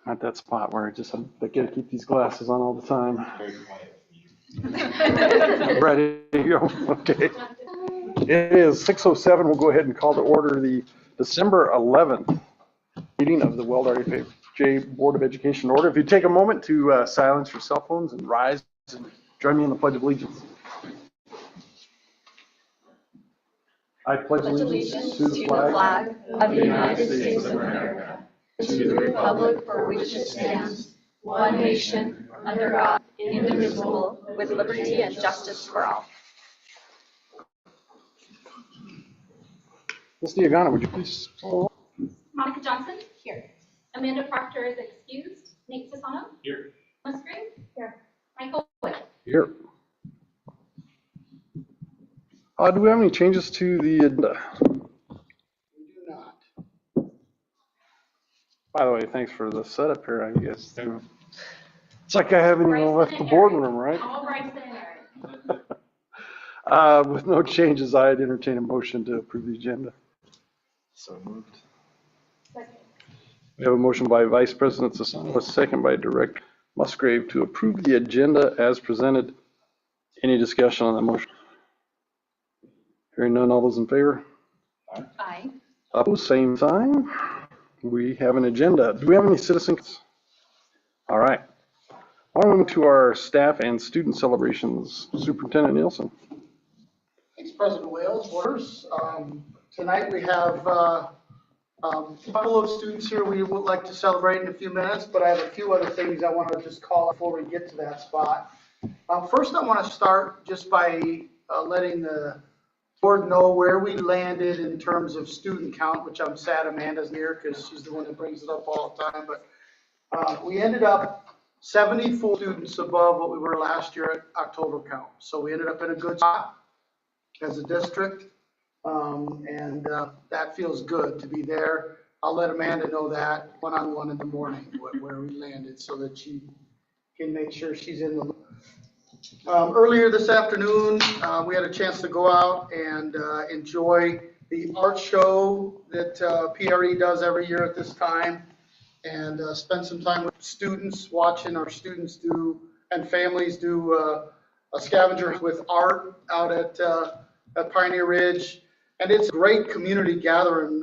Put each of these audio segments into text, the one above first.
at that spot where I just I gotta keep these glasses on all the time. Ready to go. Okay. It is 6:07. We'll go ahead and call to order the December 11th meeting of the Weld RDFJ Board of Education order. If you take a moment to silence your cell phones and rise and join me in the Pledge of Allegiance. I pledge allegiance to the flag of the United States of America, to the republic for which it stands, one nation, under God, indivisible, with liberty and justice for all. Ms. Diagana, would you please follow? Monica Johnson? Here. Amanda Proctor is excused. Nate Sassano? Here. Musgrave? Here. Michael Wood? Here. Do we have any changes to the agenda? We do not. By the way, thanks for the setup here, I guess. It's like I haven't even left the boardroom, right? All right there. With no changes, I'd entertain a motion to approve the agenda. So moved. Second. We have a motion by Vice President Sassano, a second by Director Musgrave to approve the agenda as presented. Any discussion on that motion? Hearing none, all those in favor? Aye. Opposed, same sign. We have an agenda. Do we have any citizens? All right. On to our staff and student celebrations. Superintendent Nielsen. Thanks, President Wales. Orders. Tonight we have a couple of students here we would like to celebrate in a few minutes, but I have a few other things I want to just call before we get to that spot. First, I want to start just by letting the board know where we landed in terms of student count, which I'm sad Amanda's here because she's the one that brings it up all the time. But we ended up 74 students above what we were last year at October count. So we ended up in a good spot as a district, and that feels good to be there. I'll let Amanda know that one-on-one in the morning where we landed so that she can make sure she's in the loop. Earlier this afternoon, we had a chance to go out and enjoy the art show that PRE does every year at this time, and spend some time with students, watching our students do and families do a scavenger with art out at Pioneer Ridge. And it's a great community gathering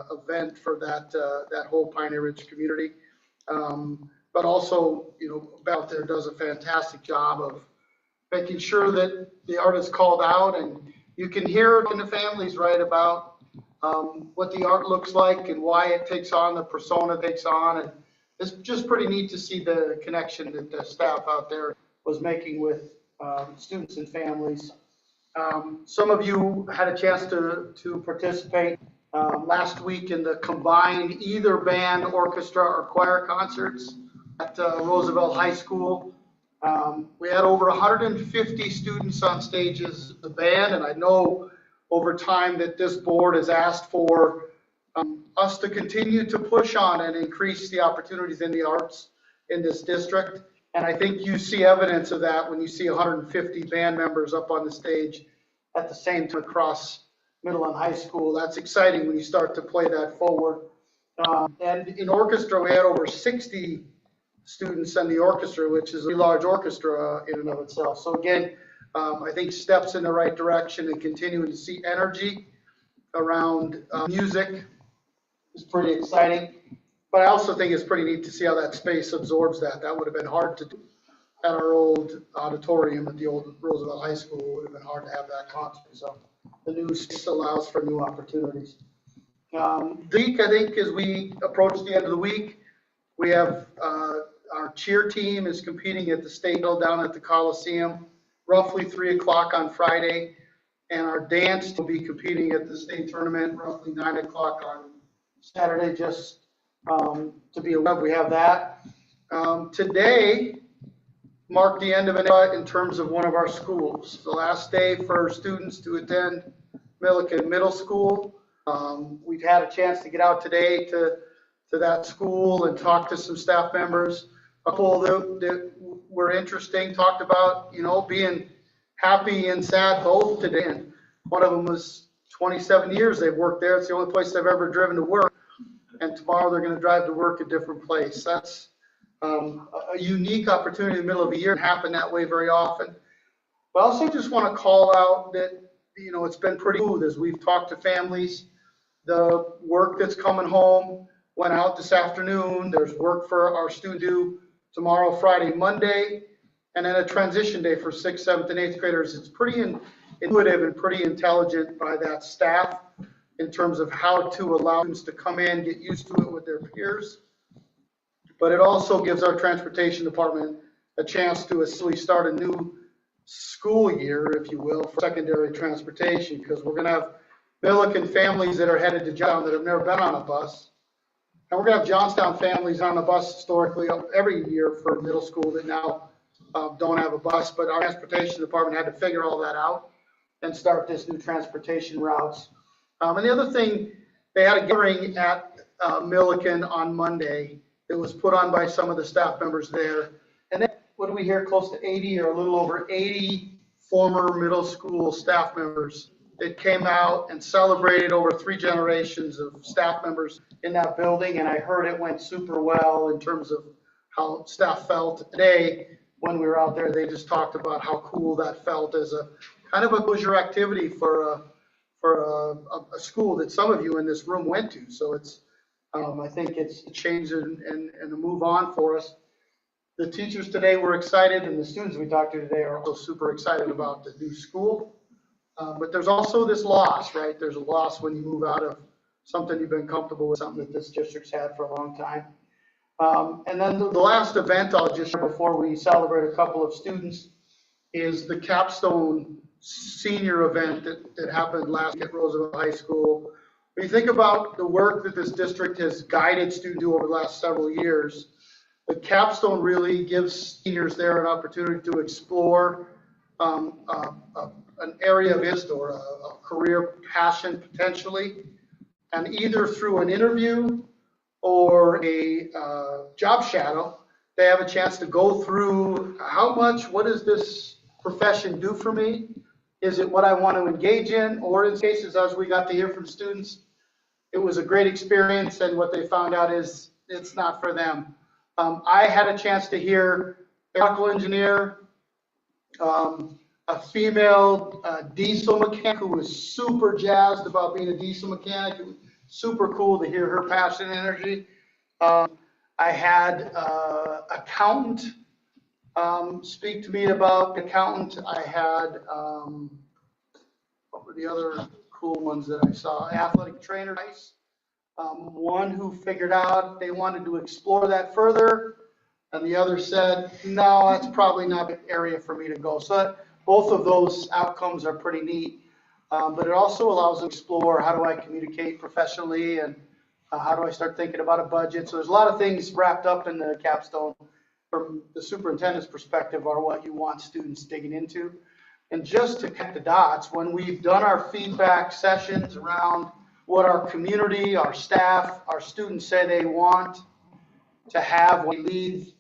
event for that whole Pioneer Ridge community. But also, Beth there does a fantastic job of making sure that the art is called out, and you can hear in the families, right, about what the art looks like and why it takes on the persona it takes on. And it's just pretty neat to see the connection that the staff out there was making with students and families. Some of you had a chance to participate last week in the combined either band, orchestra, or choir concerts at Roosevelt High School. We had over 150 students on stage as the band, and I know over time that this board has asked for us to continue to push on and increase the opportunities in the arts in this district. And I think you see evidence of that when you see 150 band members up on the stage at the same time across middle and high school. That's exciting when you start to play that forward. And in orchestra, we had over 60 students in the orchestra, which is a large orchestra in and of itself. So again, I think steps in the right direction, and continuing to see energy around music is pretty exciting. But I also think it's pretty neat to see how that space absorbs that. That would have been hard to do at our old auditorium at the old Roosevelt High School. It would have been hard to have that concert. So the new space allows for new opportunities. The week, I think, as we approach the end of the week, we have our cheer team is competing at the state down at the Coliseum, roughly 3 o'clock on Friday. And our dance will be competing at the state tournament, roughly 9 o'clock on Saturday, just to be aware we have that. Today marked the end of an era in terms of one of our schools. The last day for students to attend Milliken Middle School. We've had a chance to get out today to that school and talk to some staff members. A couple that were interesting, talked about, being happy and sad both today. And one of them was 27 years they've worked there. It's the only place they've ever driven to work. And tomorrow they're going to drive to work a different place. That's a unique opportunity in the middle of the year, and happen that way very often. But I also just want to call out that, you know, it's been pretty smooth as we've talked to families. The work that's coming home went out this afternoon. There's work for our student due tomorrow, Friday, Monday, and then a transition day for 6th, 7th, and 8th graders. It's pretty intuitive and pretty intelligent by that staff in terms of how to allow students to come in, get used to it with their peers. But it also gives our transportation department a chance to essentially start a new school year, if you will, for secondary transportation, because we're going to have Milliken families that are headed to Johnstown that have never been on a bus. And we're going to have Johnstown families on a bus historically every year for middle school that now don't have a bus. But our transportation department had to figure all that out and start this new transportation routes. And the other thing, they had a gathering at Milliken on Monday. It was put on by some of the staff members there. And then, what do we hear, close to 80 or a little over 80 former middle school staff members that came out and celebrated over 3 generations of staff members in that building. And I heard it went super well in terms of how staff felt today. When we were out there, they just talked about how cool that felt as a kind of a closure activity for a school that some of you in this room went to. So it's, I think it's a change and a move on for us. The teachers today were excited, and the students we talked to today are also super excited about the new school. But there's also this loss, right? There's a loss when you move out of something you've been comfortable with, something that this district's had for a long time. And then the last event I'll just share before we celebrate a couple of students is the capstone senior event that happened last week at Roosevelt High School. When you think about the work that this district has guided students to over the last several years, the capstone really gives seniors there an opportunity to explore an area of interest or a career passion potentially, and either through an interview or a job shadow, they have a chance to go through what does this profession do for me? Is it what I want to engage in? Or in cases, as we got to hear from students, it was a great experience, and what they found out is it's not for them. I had a chance to hear a mechanical engineer, a female diesel mechanic who was super jazzed about being a diesel mechanic. It was super cool to hear her passion and energy. I had accountant speak to me about accountant. I had, what were the other cool ones that I saw? Athletic trainer, nice. One who figured out they wanted to explore that further, and the other said, no, that's probably not an area for me to go. So both of those outcomes are pretty neat, but it also allows them to explore how do I communicate professionally, and how do I start thinking about a budget. So there's a lot of things wrapped up in the capstone from the superintendent's perspective are what you want students digging into. And just to connect the dots, when we've done our feedback sessions around what our community, our staff, our students say they want to have when we leave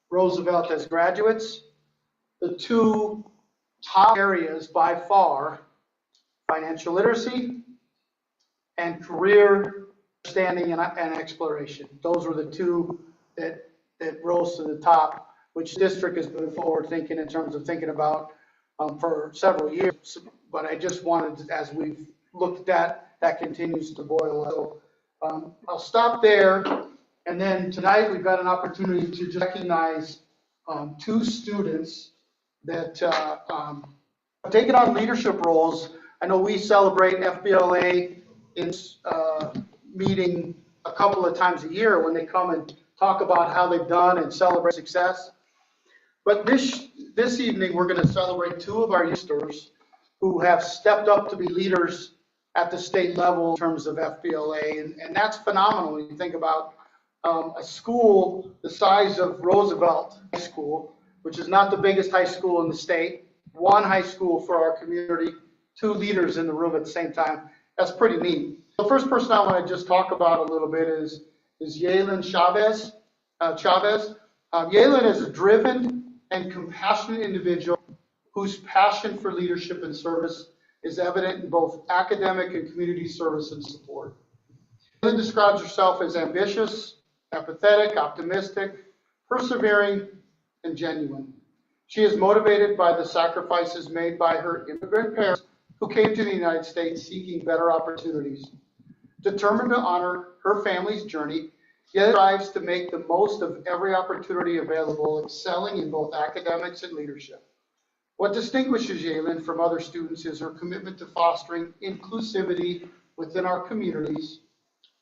Roosevelt as graduates, the 2 top areas by far, financial literacy and career understanding and exploration. Those were the 2 that rose to the top, which district has been forward thinking in terms of thinking about for several years. But I just wanted, as we've looked at that continues to boil. So I'll stop there. And then tonight we've got an opportunity to just recognize 2 students that have taken on leadership roles. I know we celebrate FBLA in meeting a couple of times a year when they come and talk about how they've done and celebrate success. But this evening we're going to celebrate 2 of our youngsters who have stepped up to be leaders at the state level in terms of FBLA, and that's phenomenal when you think about a school the size of Roosevelt High School, which is not the biggest high school in the state, 1 high school for our community, 2 leaders in the room at the same time. That's pretty neat. The first person I want to just talk about a little bit is Yaelin Chavez. Yaelin is a driven and compassionate individual whose passion for leadership and service is evident in both academic and community service and support. Yaelin describes herself as ambitious, empathetic, optimistic, persevering, and genuine. She is motivated by the sacrifices made by her immigrant parents who came to the United States seeking better opportunities. Determined to honor her family's journey, yet strives to make the most of every opportunity available, excelling in both academics and leadership. What distinguishes Yaelin from other students is her commitment to fostering inclusivity within our communities,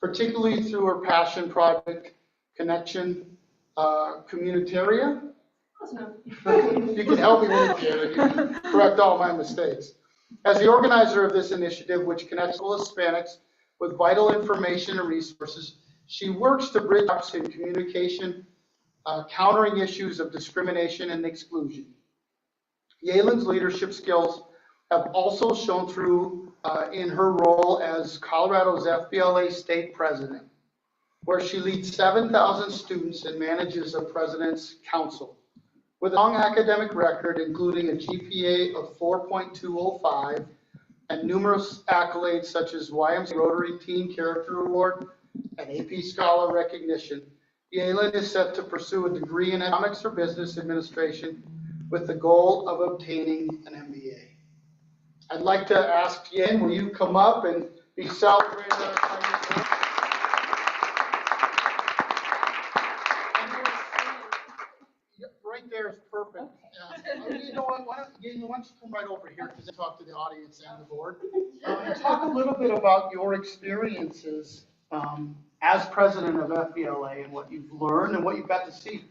particularly through her passion project, Connection Communitaria. You can help me with it, you can correct all my mistakes. As the organizer of this initiative, which connects all Hispanics with vital information and resources, she works to bridge gaps in communication, countering issues of discrimination and exclusion. Yaelin's leadership skills have also shown through in her role as Colorado's FBLA state president, where she leads 7,000 students and manages a president's council. With a long academic record, including a GPA of 4.205 and numerous accolades such as YMCA Rotary Teen Character Award and AP Scholar recognition, Yaelin is set to pursue a degree in economics or business administration with the goal of obtaining an MBA. I'd like to ask Yaelin, will you come up and be celebrated? Right there is perfect. Yeah. You know what? Why don't you come right over here because I talk to the audience and the board. Talk a little bit about your experiences as president of FBLA and what you've learned and what you've got to see.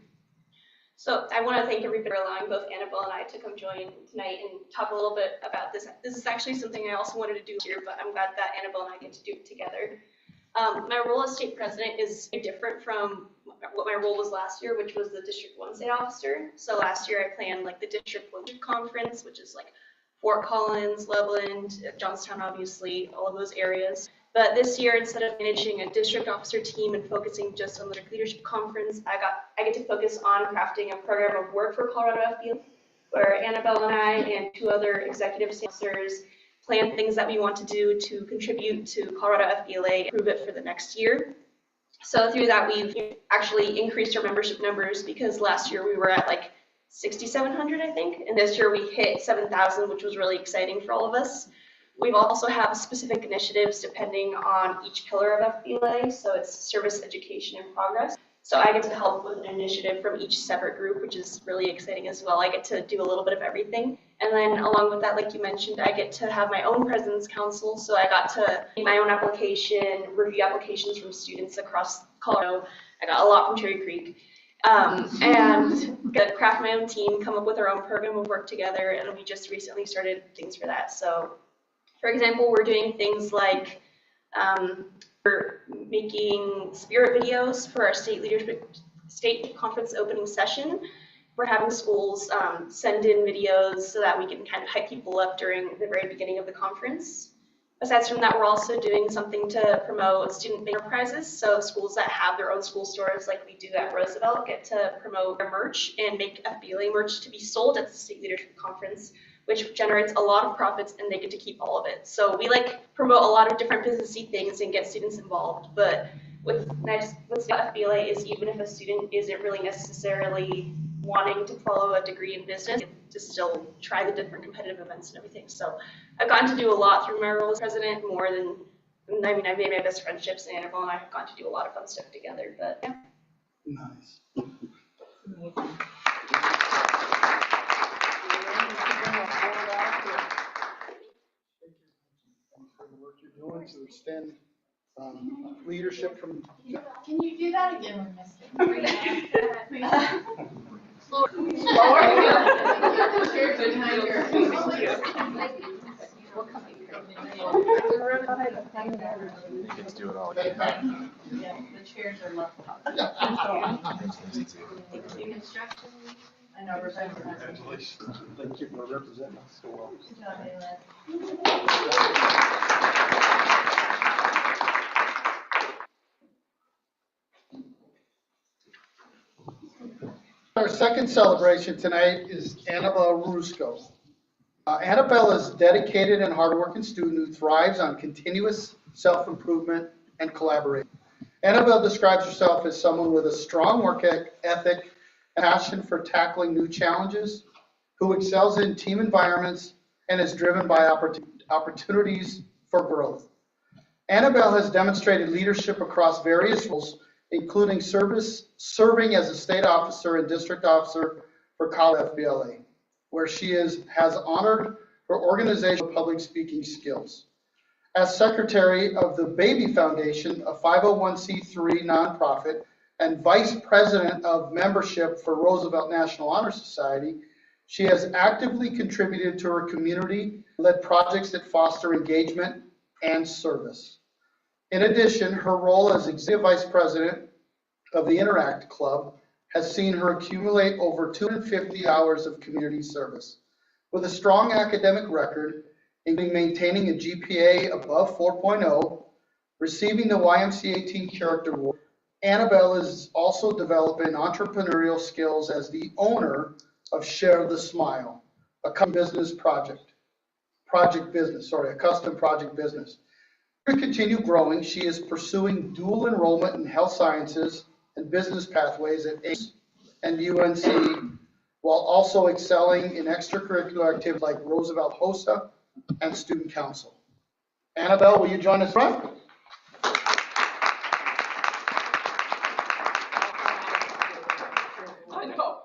So I want to thank everybody for allowing both Annabelle and I to come join tonight and talk a little bit about this. This is actually something I also wanted to do here, but I'm glad that Annabelle and I get to do it together. My role as state president is different from what my role was last year, which was the District 1 state officer. So last year I planned like the District 1 conference, which is like Fort Collins, Loveland, Johnstown, obviously, all of those areas. But this year, instead of managing a district officer team and focusing just on the leadership conference, I get to focus on crafting a program of work for Colorado FBLA, where Annabelle and I and two other executive officers plan things that we want to do to contribute to Colorado FBLA, improve it for the next year. So through that, we've actually increased our membership numbers because last year we were at like 6,700, I think, and this year we hit 7,000, which was really exciting for all of us. We also have specific initiatives depending on each pillar of FBLA, so it's service, education, and progress. So I get to help with an initiative from each separate group, which is really exciting as well. I get to do a little bit of everything. And then along with that, like you mentioned, I get to have my own President's Council. So I got to make my own application, review applications from students across Colorado. I got a lot from Cherry Creek. And get to craft my own team, come up with our own program of work together, and we just recently started things for that. So for example, we're doing things like we're making spirit videos for our state conference opening session. We're having schools send in videos so that we can kind of hype people up during the very beginning of the conference. Aside from that, we're also doing something to promote student banner prizes. So schools that have their own school stores, like we do at Roosevelt, get to promote their merch and make FBLA merch to be sold at the State Leadership Conference, which generates a lot of profits, and they get to keep all of it. So we promote a lot of different businessy things and get students involved. But what's nice with FBLA is even if a student isn't really necessarily wanting to follow a degree in business, to still try the different competitive events and everything. So I've gotten to do a lot through my role as president, more than, I mean, I've made my best friendships, and Annabelle and I have gotten to do a lot of fun stuff together, but yeah. Nice. Work you're doing to extend leadership from. Can you do that again? We missed it. Slower. Chairs behind her. Let's do it all. Yeah, the chairs are left out. Construction. I know, Congratulations. Thank you for representing us so well. Good job, Ayla. Our second celebration tonight is Annabelle Rusco. Annabelle is a dedicated and hardworking student who thrives on continuous self-improvement and collaboration. Annabelle describes herself as someone with a strong work ethic passion for tackling new challenges, who excels in team environments and is driven by opportunities for growth. Annabelle has demonstrated leadership across various roles, including serving as a state officer and district officer for College FBLA, where she has honored her organizational public speaking skills. As secretary of the Baby Foundation, a 501c3 nonprofit, and vice president of membership for Roosevelt National Honor Society, she has actively contributed to her community, led projects that foster engagement and service. In addition, her role as executive vice president of the Interact Club has seen her accumulate over 250 hours of community service. With a strong academic record, including maintaining a GPA above 4.0, receiving the YMCA Teen Character Award, Annabelle is also developing entrepreneurial skills as the owner of Share the Smile, a custom project business. To continue growing, she is pursuing dual enrollment in health sciences and business pathways at ACE and UNC, while also excelling in extracurricular activities like Roosevelt HOSA and Student Council. Annabelle, will you join us front? I know.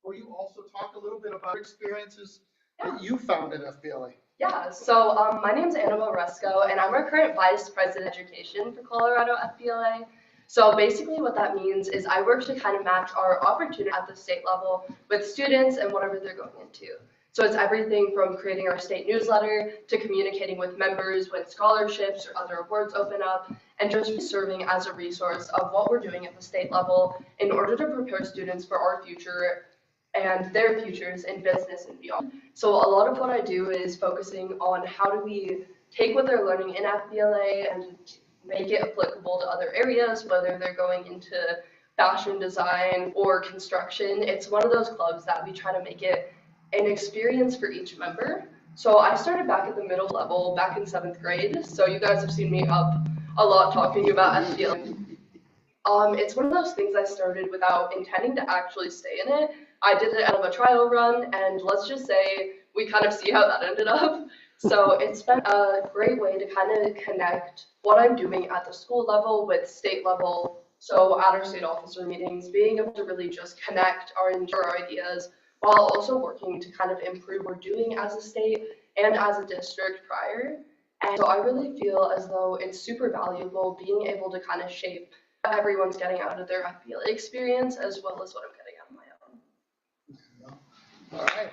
Will you also talk a little bit about experiences that you found at FBLA? Yeah, so my name's Annabelle Resco, and I'm our current Vice President of Education for Colorado FBLA. So basically what that means is I work to kind of match our opportunity at the state level with students and whatever they're going into. So it's everything from creating our state newsletter to communicating with members when scholarships or other awards open up, and just serving as a resource of what we're doing at the state level in order to prepare students for our future and their futures in business and beyond. So a lot of what I do is focusing on how do we take what they're learning in FBLA and make it applicable to other areas, whether they're going into fashion design or construction. It's one of those clubs that we try to make it an experience for each member. So I started back at the middle level back in 7th grade. So you guys have seen me up a lot talking about FBLA. It's one of those things I started without intending to actually stay in it. I did it out of a trial run, and let's just say we kind of see how that ended up. So it's been a great way to kind of connect what I'm doing at the school level with state level. So at our state officer meetings, being able to really just connect our ideas while also working to kind of improve what we're doing as a state and as a district prior. And so I really feel as though it's super valuable being able to kind of shape what everyone's getting out of their FBLA experience as well as what I'm getting out of my own. All right.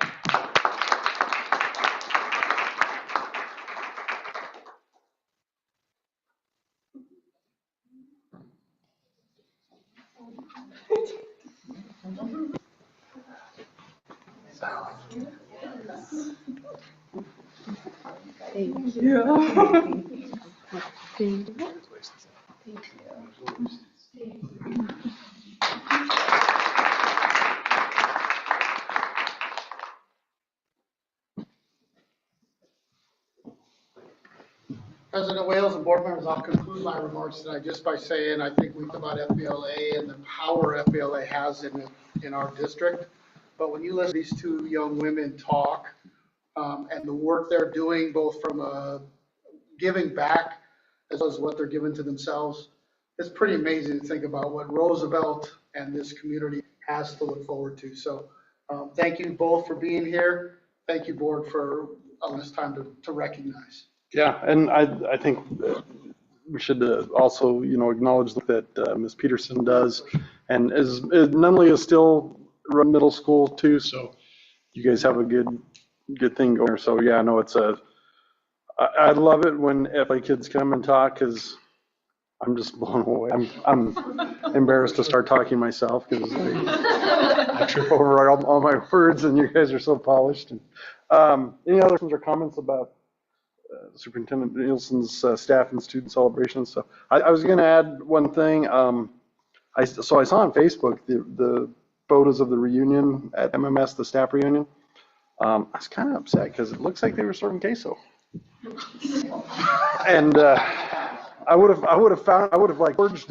President Wales and board members, I'll conclude my remarks tonight just by saying I think we talk about FBLA and the power FBLA has in our district. But when you listen to these two young women talk and the work they're doing, both from giving back as well as what they're giving to themselves, it's pretty amazing to think about what Roosevelt and this community has to look forward to. So thank you both for being here. Thank you, board, for allowing us time to recognize. Yeah, and I think we should also, acknowledge that Ms. Peterson does, and Nunley is still run middle school too, so you guys have a good thing going there. So yeah, no, I love it when FA kids come and talk, because I'm just blown away. I'm embarrassed to start talking myself because I trip over all my words, and you guys are so polished. And any other questions or comments about Superintendent Nielsen's staff and student celebrations? So I was going to add one thing. I saw on Facebook the photos of the reunion at MMS, the staff reunion. I was kind of upset because it looks like they were serving queso. And I would have urged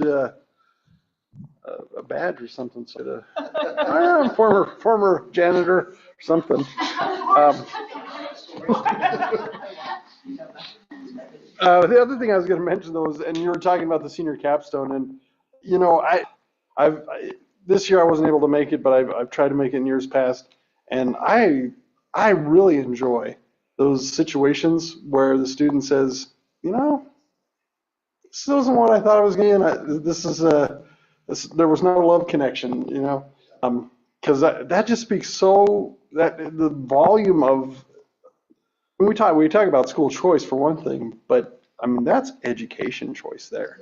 a badge or something. So I'm former janitor or something. The other thing I was going to mention though is, and you were talking about the senior capstone, and you know, this year I wasn't able to make it, but I've tried to make it in years past, and I really enjoy those situations where the student says, you know, this isn't what I thought I was getting. There was no love connection, you know, because that just speaks so that the volume of when we talk about school choice for one thing, but I mean that's education choice there.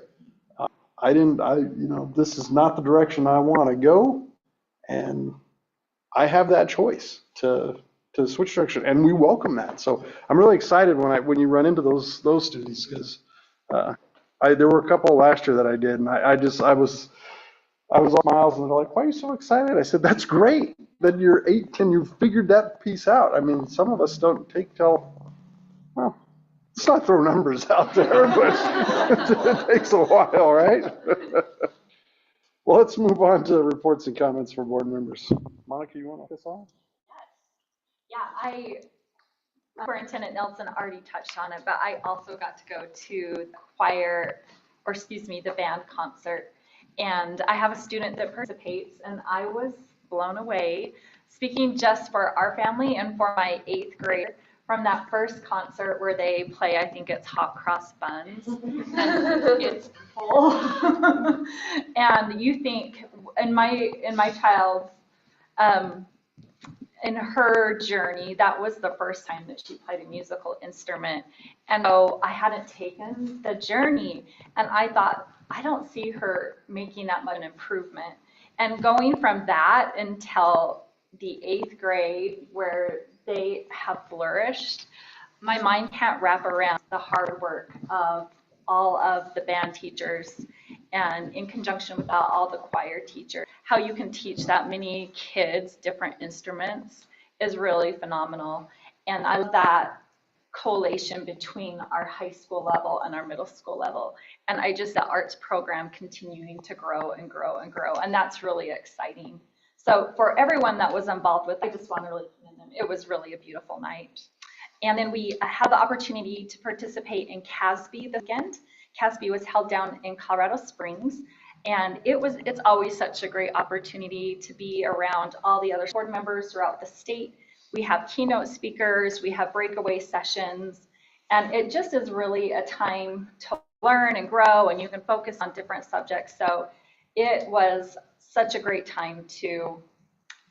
This is not the direction I want to go, and I have that choice to switch direction, and we welcome that. So I'm really excited when you run into those students, because there were a couple last year that I did, and I was all miles, and they're like, "Why are you so excited?" I said, "That's great that you're 8 and you figured that piece out." I mean, some of us don't take till, well, let's not throw numbers out there, but it takes a while, right? Well, let's move on to reports and comments for board members. Monica, you want to kick us off? Yeah, Superintendent Nelson already touched on it, but I also got to go to the band concert. And I have a student that participates, and I was blown away, speaking just for our family and for my 8th grade, from that first concert where they play, I think it's Hot Cross Buns. It's full. And you think, in my child's, in her journey, that was the first time that she played a musical instrument. And so I hadn't taken the journey, and I thought, I don't see her making that much improvement. And going from that until the 8th grade, where they have flourished, my mind can't wrap around the hard work of all of the band teachers, and in conjunction with all the choir teachers. How you can teach that many kids different instruments is really phenomenal. And I love that collation between our high school level and our middle school level. And the arts program continuing to grow and grow and grow. And that's really exciting. So for everyone that was involved with, I just want to really commend them. It was really a beautiful night. And then we had the opportunity to participate in CASB this weekend. CASB was held down in Colorado Springs. And it's always such a great opportunity to be around all the other board members throughout the state. We have keynote speakers, we have breakaway sessions, and it just is really a time to learn and grow, and you can focus on different subjects. So it was such a great time to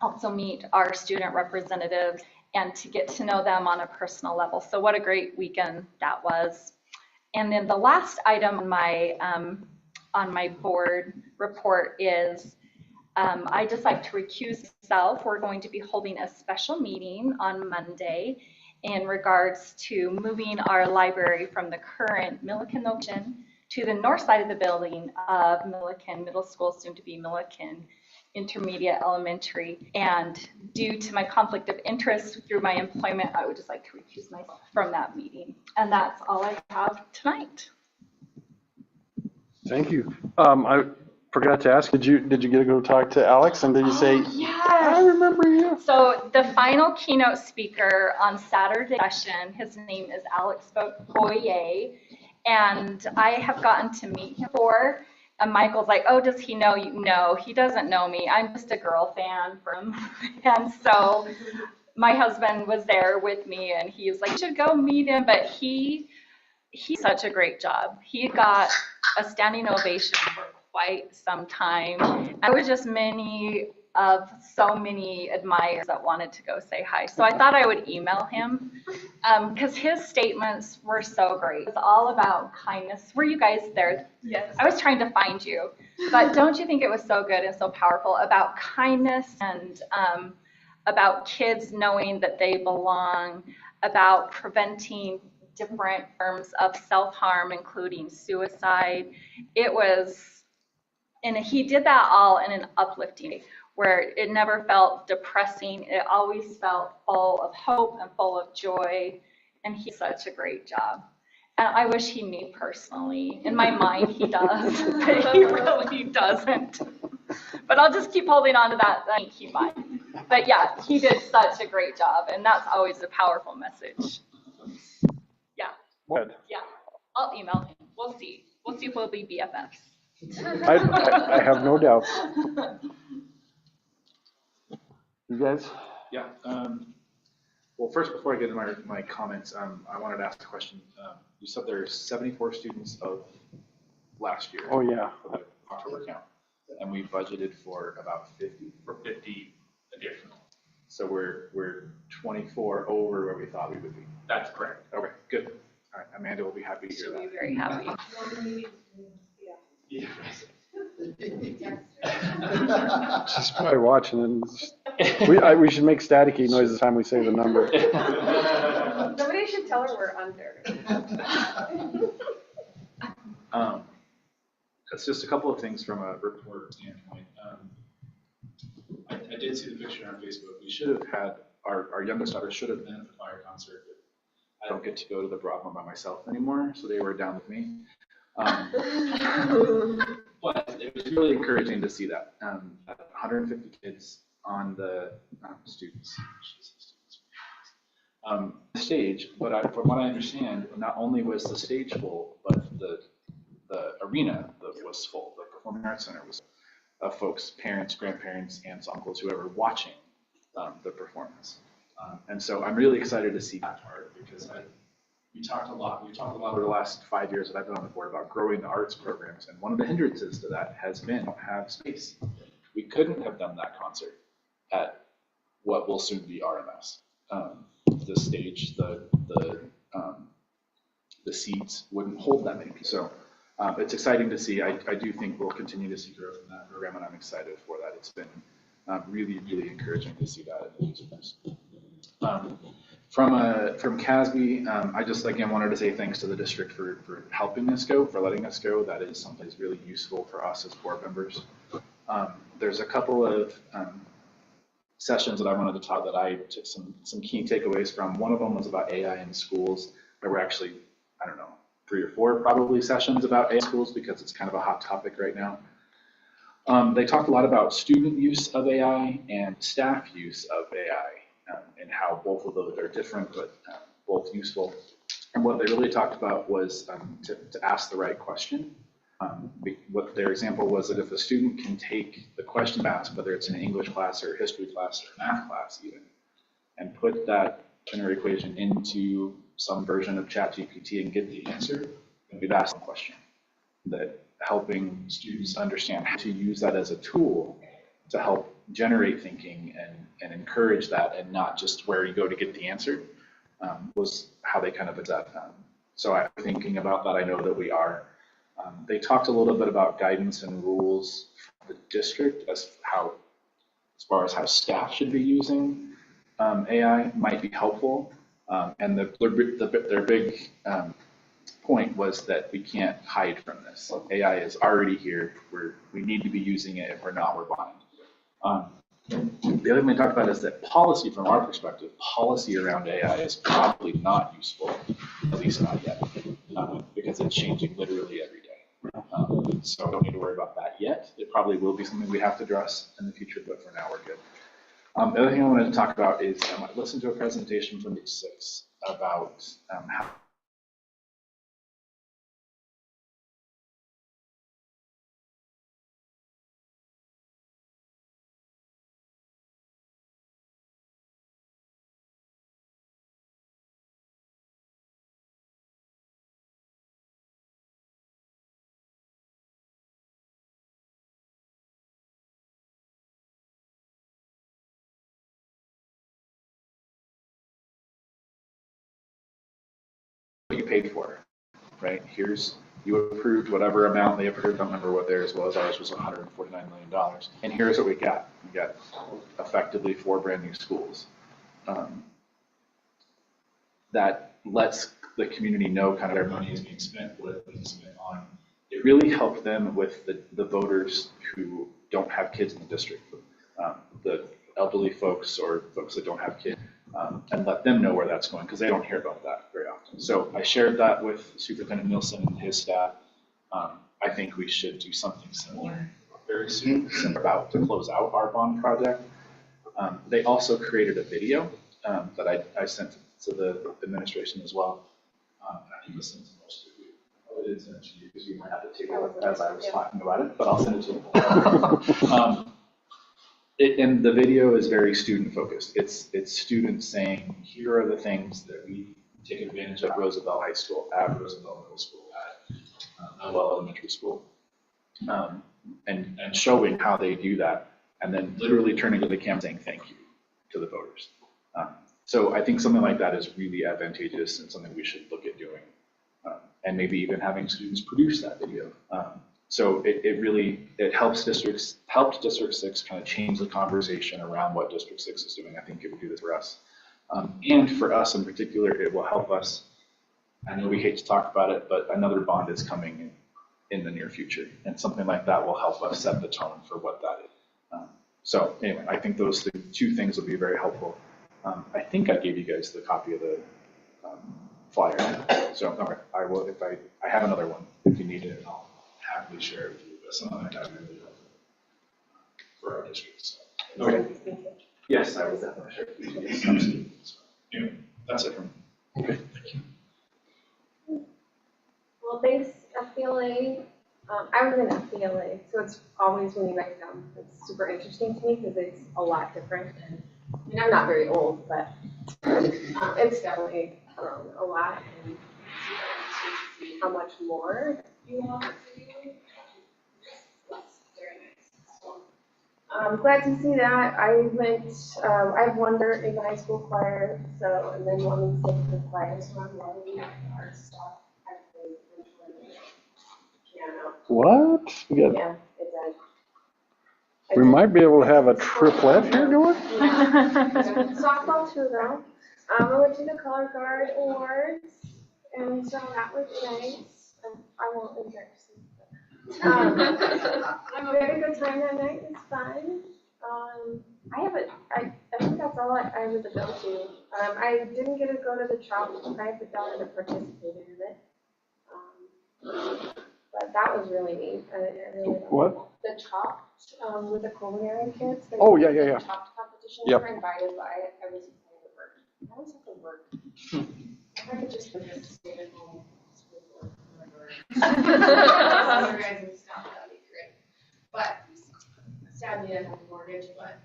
also meet our student representatives and to get to know them on a personal level. So what a great weekend that was. And then the last item on my board report is I just like to recuse myself. We're going to be holding a special meeting on Monday in regards to moving our library from the current Milliken location to the north side of the building of Milliken Middle School, soon to be Milliken Intermediate Elementary. And due to my conflict of interest through my employment, I would just like to recuse myself from that meeting. And that's all I have tonight. Thank you. I forgot to ask, did you get to go talk to Alex, and did you say, yes, I remember you? So the final keynote speaker on Saturday session, his name is Alex Boyer, and I have gotten to meet him before. And Michael's like, oh, does he know you? No, he doesn't know me. I'm just a girl fan from him. And so my husband was there with me, and he was like, you should go meet him. But he's such a great job. He got a standing ovation for quite some time. I was just so many admirers that wanted to go say hi. So I thought I would email him because his statements were so great. It's all about kindness. Were you guys there? Yes. I was trying to find you, but don't you think it was so good and so powerful about kindness and about kids knowing that they belong, about preventing different forms of self-harm, including suicide. And he did that all in an uplifting way, where it never felt depressing. It always felt full of hope and full of joy. And he did such a great job. And I wish he knew personally. In my mind, he does, but he really doesn't. But I'll just keep holding on to that. I think he might. But yeah, he did such a great job, and that's always a powerful message. Yeah, Good. yeah. I'll email him. We'll see. We'll see if we'll be BFFs. I have no doubts. You guys? Yeah. Well, first, before I get into my comments, I wanted to ask a question. You said there's 74 students of last year. Oh, yeah. For the October count, and we budgeted for about 50. For 50 additional. So we're 24 over where we thought we would be. That's correct. Okay, good. All right, Amanda will be happy to hear She'll that. be very happy. Yeah. She's probably watching and we should make staticky noise the time we say the number. Somebody should tell her we're under. That's just a couple of things from a report standpoint. I did see the picture on Facebook. We should have had, our youngest daughter should have been at the choir concert, but I don't get to go to the Broadmoor by myself anymore, so they were down with me. But it was really encouraging to see that. 150 kids on the stage, but from what I understand, not only was the stage full, but the arena was full. The Performing Arts Center was of folks, parents, grandparents, aunts, uncles, whoever watching the performance. And so I'm really excited to see that part because we talked a lot over the last 5 years that I've been on the board about growing the arts programs. And one of the hindrances to that has been we don't have space. We couldn't have done that concert at what will soon be RMS. The stage, the seats wouldn't hold that many people. So it's exciting to see. I do think we'll continue to see growth in that program, and I'm excited for that. It's been really, really encouraging to see that in the users. From CASB, I just again wanted to say thanks to the district for helping us go, for letting us go. That is something that's really useful for us as board members. There's a couple of sessions that I wanted to talk that I took some key takeaways from. One of them was about AI in schools. There were actually, I don't know, 3 or 4 probably sessions about AI in schools because it's kind of a hot topic right now. They talked a lot about student use of AI and staff use of AI and how both of those are different but both useful. And what they really talked about was to ask the right question. What their example was that if a student can take the question asked, whether it's in an English class or a history class or a math class even, and put that linear equation into some version of ChatGPT and get the answer, we've asked the question. That helping students understand how to use that as a tool to help generate thinking and encourage that and not just where you go to get the answer was how they kind of did that. So I'm thinking about that. I know that we are. They talked a little bit about guidance and rules for the district as far as how staff should be using AI might be helpful. And their big point was that we can't hide from this. AI is already here. We need to be using it. If we're not, we're behind. The other thing we talked about is that policy, from our perspective, policy around AI is probably not useful, at least not yet, because it's changing literally every day. So I don't need to worry about that yet. It probably will be something we have to address in the future, but for now we're good. The other thing I wanted to talk about is I listened to a presentation from Page 6 about how what you paid for, right? You approved whatever amount they approved. I don't remember what theirs was. Ours was $149 million. And here's what we got. We got effectively 4 brand new schools. That lets the community know kind of their money is being spent, what it's being spent on. It really helped them with the voters who don't have kids in the district, the elderly folks or folks that don't have kids, and let them know where that's going because they don't hear about that very often. So I shared that with Superintendent Nielsen and his staff. I think we should do something similar. Very very soon, since we're about to close out our bond project. They also created a video that I sent to the administration as well. I can listen to most of you. I didn't send it to you because you might have to take it as I was talking about it, but I'll send it to you. And the video is very student focused. It's students saying, here are the things that we take advantage of at Roosevelt High School, at Roosevelt Middle School, at Noel Elementary School, and showing how they do that, and then literally turning to the camera saying thank you to the voters. So I think something like that is really advantageous and something we should look at doing, and maybe even having students produce that video. So it helped District 6 kind of change the conversation around what District 6 is doing. I think it would do this for us. And for us in particular, it will help us. I know we hate to talk about it, but another bond is coming in the near future. And something like that will help us set the tone for what that is. So anyway, I think those two things will be very helpful. I think I gave you guys the copy of the flyer. So okay, I will, if I have another one, if you need it, I'll happily share it with you. But something like that would be really helpful for our district. So, okay. Yes, I will definitely share it with you. Yes, absolutely. So, anyway, that's it from me. Okay, thank you. Well, thanks, FBLA. I was in FBLA, so it's always when you guys come, it's super interesting to me because it's a lot different. And I mean, I'm not very old, but it's definitely grown a lot. And it's interesting to see how much more you all have to do. It's very nice. So, I'm glad to see that. I went, I have one dirt in the high school choir, so, and then one in the choir, so I'm loving art stuff. What? We got, Yeah, it does. we might be able to have a triplet here going? Softball too, though. I went to the color guard awards, and so that was nice. I won't embarrass you. We had a good time that night. It was fun. I think that's all I was able to. I didn't get to go to the Chopped. I have the daughter that participated in it. But that was really neat. I really liked What? the Chopped with the culinary kids. They Oh, yeah. did the Chopped competition. Yep. We were invited, but I was able to work. I always have to work. If I could just stay at home. You guys and stuff, that'd be great. But sadly, I have a mortgage. But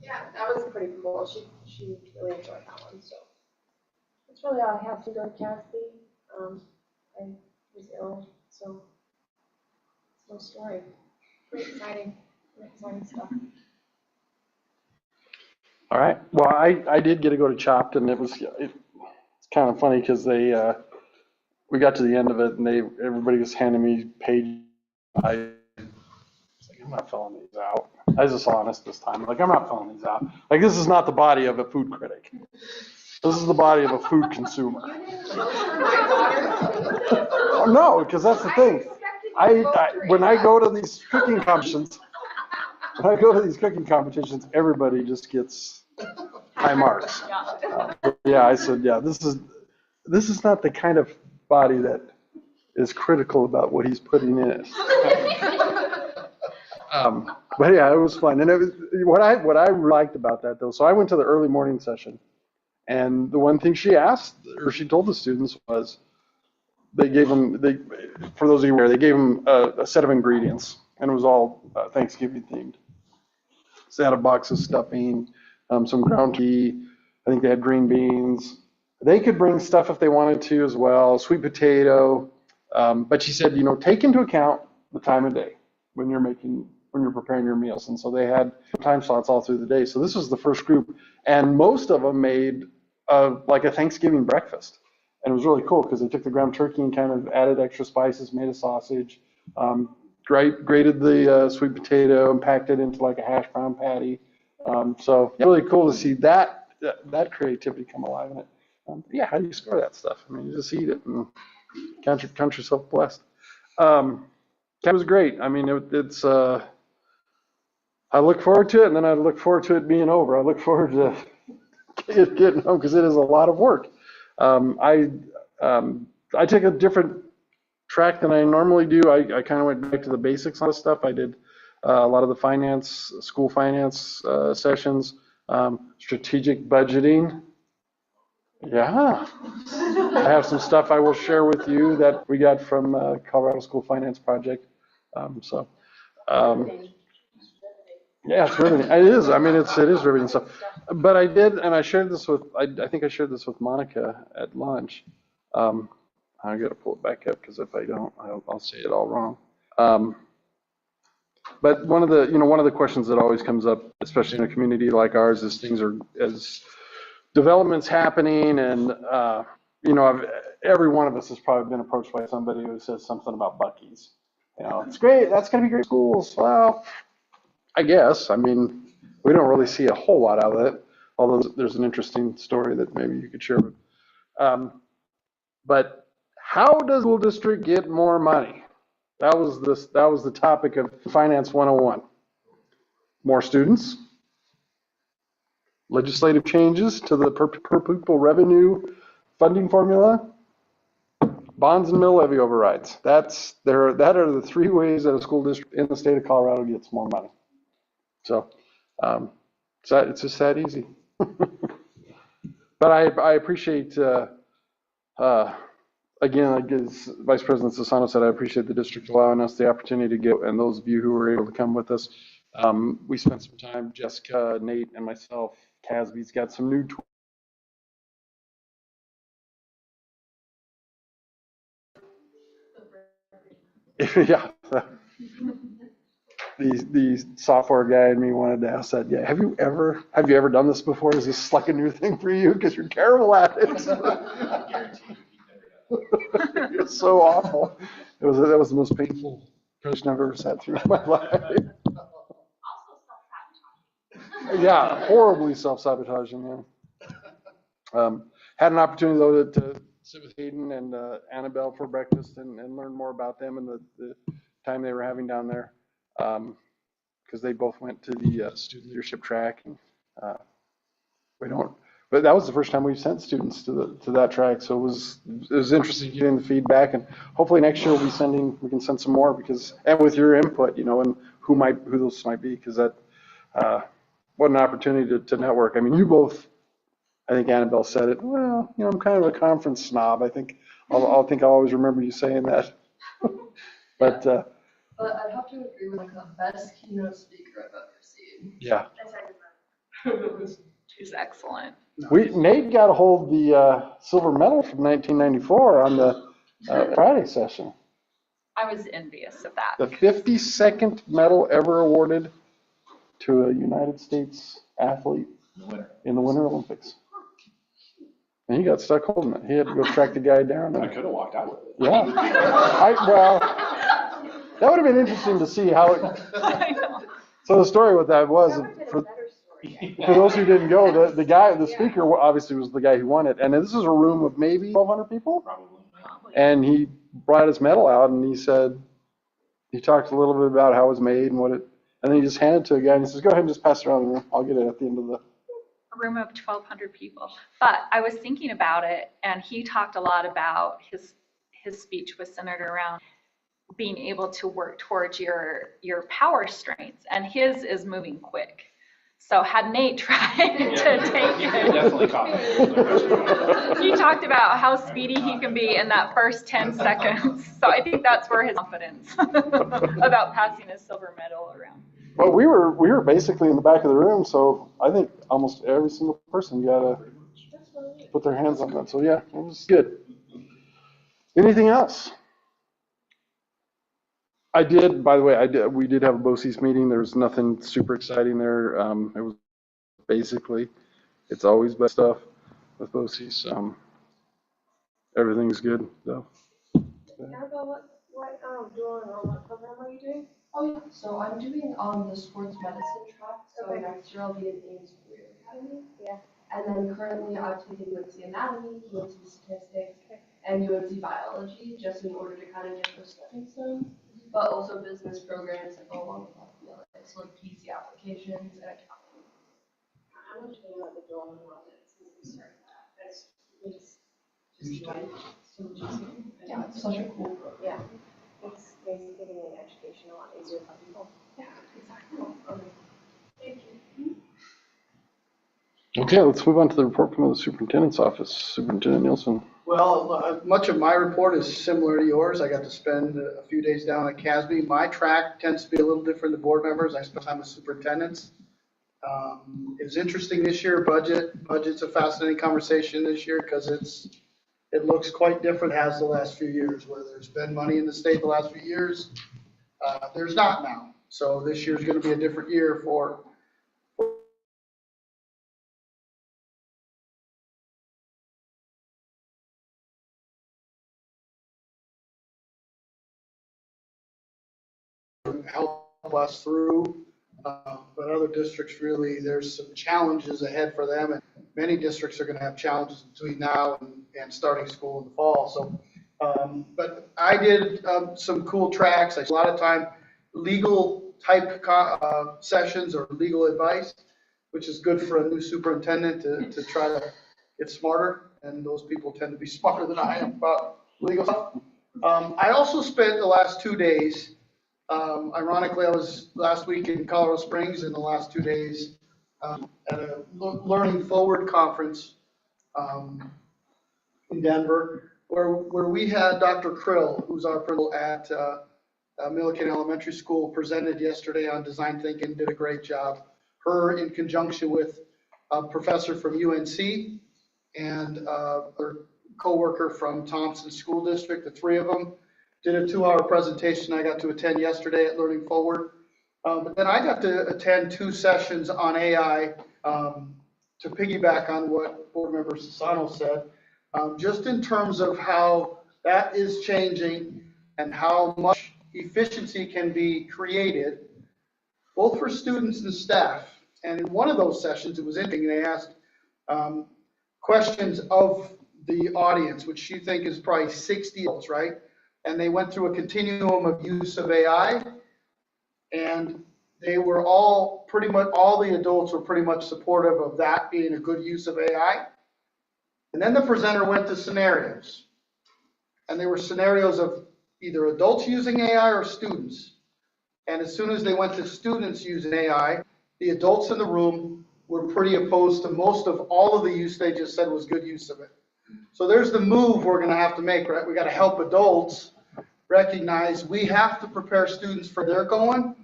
yeah, that was pretty cool. She really enjoyed that one. So that's really all I have to go to Cassie. I was ill, so it's no story. Pretty exciting stuff. All right. Well, I did get to go to Chopped, and it's kind of funny because we got to the end of it, and everybody was handing me page. I was like, I'm not filling these out. I was just honest this time. Like, I'm not filling these out. Like, this is not the body of a food critic. This is the body of a food consumer. Oh, no, because that's the thing. When I go to these cooking competitions, everybody just gets high marks. Yeah, I said, yeah, this is not the kind of body that is critical about what he's putting in it. But yeah, it was fun. And it was, what I liked about that though, so I went to the early morning session, and the one thing she told the students was, for those of you who were there, they gave them a set of ingredients, and it was all Thanksgiving themed. So they had a box of stuffing, some ground turkey, I think they had green beans. They could bring stuff if they wanted to as well, sweet potato. But she said, take into account the time of day when you're preparing your meals. And so they had time slots all through the day. So this was the first group, and most of them made like a Thanksgiving breakfast. And it was really cool because they took the ground turkey and kind of added extra spices, made a sausage, grated the sweet potato and packed it into like a hash brown patty. So really cool to see that creativity come alive in it. Yeah, how do you store that stuff? I mean, you just eat it and count yourself blessed. It was great. I mean, it's I look forward to it, and then I look forward to it being over. I look forward to getting home because it is a lot of work. I take a different track than I normally do. I kind of went back to the basics on this stuff. I did a lot of the finance, school finance sessions, strategic budgeting. Yeah. I have some stuff I will share with you that we got from Colorado School Finance Project. Yeah, it's riveting. It is. I mean, it is riveting stuff. But I did, and I shared this with, I think I shared this with Monica at lunch. I got to pull it back up because if I don't, I'll say it all wrong. But one of the questions that always comes up, especially in a community like ours, is as development's happening, and every one of us has probably been approached by somebody who says something about Buc-ee's. It's great. That's going to be great schools. Well, I guess. I mean, we don't really see a whole lot out of it, although there's an interesting story that maybe you could share. But how does the school district get more money? That was the topic of Finance 101. More students, legislative changes to the per pupil revenue funding formula, bonds and mill levy overrides. That are the three ways that a school district in the state of Colorado gets more money. So it's just that easy. But I appreciate, again, as Vice President Sassano said, I appreciate the district allowing us the opportunity to go, and those of you who were able to come with us. We spent some time, Jessica, Nate, and myself. Casby's got some new tools. Yeah. The software guy in me wanted to ask that. Yeah, have you ever done this before? Is this like a new thing for you? Because you're terrible at it. It's so awful. That was the most painful position I've ever sat through in my life. Also self-sabotaging. Yeah, horribly self-sabotaging. Yeah. Had an opportunity though to sit with Hayden and Annabelle for breakfast and learn more about them and the time they were having down there. Because they both went to the student leadership track. And, but that was the first time we've sent students to that track. So it was interesting getting the feedback, and hopefully next year we can send some more and with your input, and who those might be, because that, what an opportunity to network. I mean, I think Annabelle said it, well, I'm kind of a conference snob. I think I'll always remember you saying that. But I'd have to agree with the best keynote speaker I've ever seen. Yeah. She's excellent. Nate got a hold of the silver medal from 1994 on the Friday session. I was envious of that. The 52nd medal ever awarded to a United States athlete in the Winter Olympics. And he got stuck holding it. He had to go track the guy down. I could have walked out with it. Yeah. That would have been interesting to see how it. I know. So the story with that was, for those who didn't go, the speaker obviously was the guy who won it. And this is a room of maybe 1,200 people. Probably. And he brought his medal out and he talked a little bit about how it was made and and then he just handed it to a guy and he says, go ahead and just pass it around the room. I'll get it at the end of the. A room of 1,200 people. But I was thinking about it, and he talked a lot about his speech was centered around being able to work towards your power strengths, and his is moving quick. So had Nate tried to take it, Definitely caught me. he talked about how speedy he can be in that first 10 seconds. So I think that's where his confidence about passing his silver medal around. Well, we were basically in the back of the room, so I think almost every single person got to put their hands on that. So yeah, it was good. Anything else? By the way, we did have a BOCES meeting. There was nothing super exciting there. It was basically, it's always best stuff with BOCES. Everything's good, though. Annabelle, what dual enrollment program are you doing? Oh yeah, so I'm doing the sports medicine track. So Okay. next year I'll be in Ames Career Academy. Yeah. And then currently I've taken UNC Anatomy, UNC Statistics, and UNC Biology just in order to kind of get those stepping stones. But also business programs that go along with FBLA, so like PC applications and accounting. How much do you know about the dual enrollment since we started that? That's just Yeah, it's such a cool program. yeah. It's basically getting an education a lot easier for people. Okay, let's move on to the report from the superintendent's office. Superintendent Nielsen. Well, much of my report is similar to yours. I got to spend a few days down at CASB. My track tends to be a little different than board members. I spend time with superintendents. It was interesting this year. Budget's a fascinating conversation this year because it looks quite different as the last few years. Where there's been money in the state the last few years, there's not now. So this year's going to be a different year for help us through. But other districts really, there's some challenges ahead for them, and many districts are going to have challenges between now and starting school in the fall. So, but I did some cool tracks. I spent a lot of time legal type sessions or legal advice, which is good for a new superintendent to try to get smarter. And those people tend to be smarter than I am about legal stuff. I also spent the last 2 days. Ironically, I was last week in Colorado Springs and the last 2 days at a Learning Forward conference in Denver, where we had Dr. Krill, who's our principal at Milliken Elementary School, presented yesterday on design thinking, did a great job. Her in conjunction with a professor from UNC and her coworker from Thompson School District, the three of them, did a 2-hour presentation I got to attend yesterday at Learning Forward. But then I got to attend 2 sessions on AI to piggyback on what Board Member Sassano said, just in terms of how that is changing and how much efficiency can be created, both for students and staff. And in one of those sessions, it was interesting, they asked questions of the audience, which you think is probably 60 adults, right? And they went through a continuum of use of AI, and they were all the adults were pretty much supportive of that being a good use of AI. And then the presenter went to scenarios, and they were scenarios of either adults using AI or students. And as soon as they went to students using AI, the adults in the room were pretty opposed to most of all of the use they just said was good use of it. So there's the move we're going to have to make, right? We got to help adults recognize we have to prepare students for their going,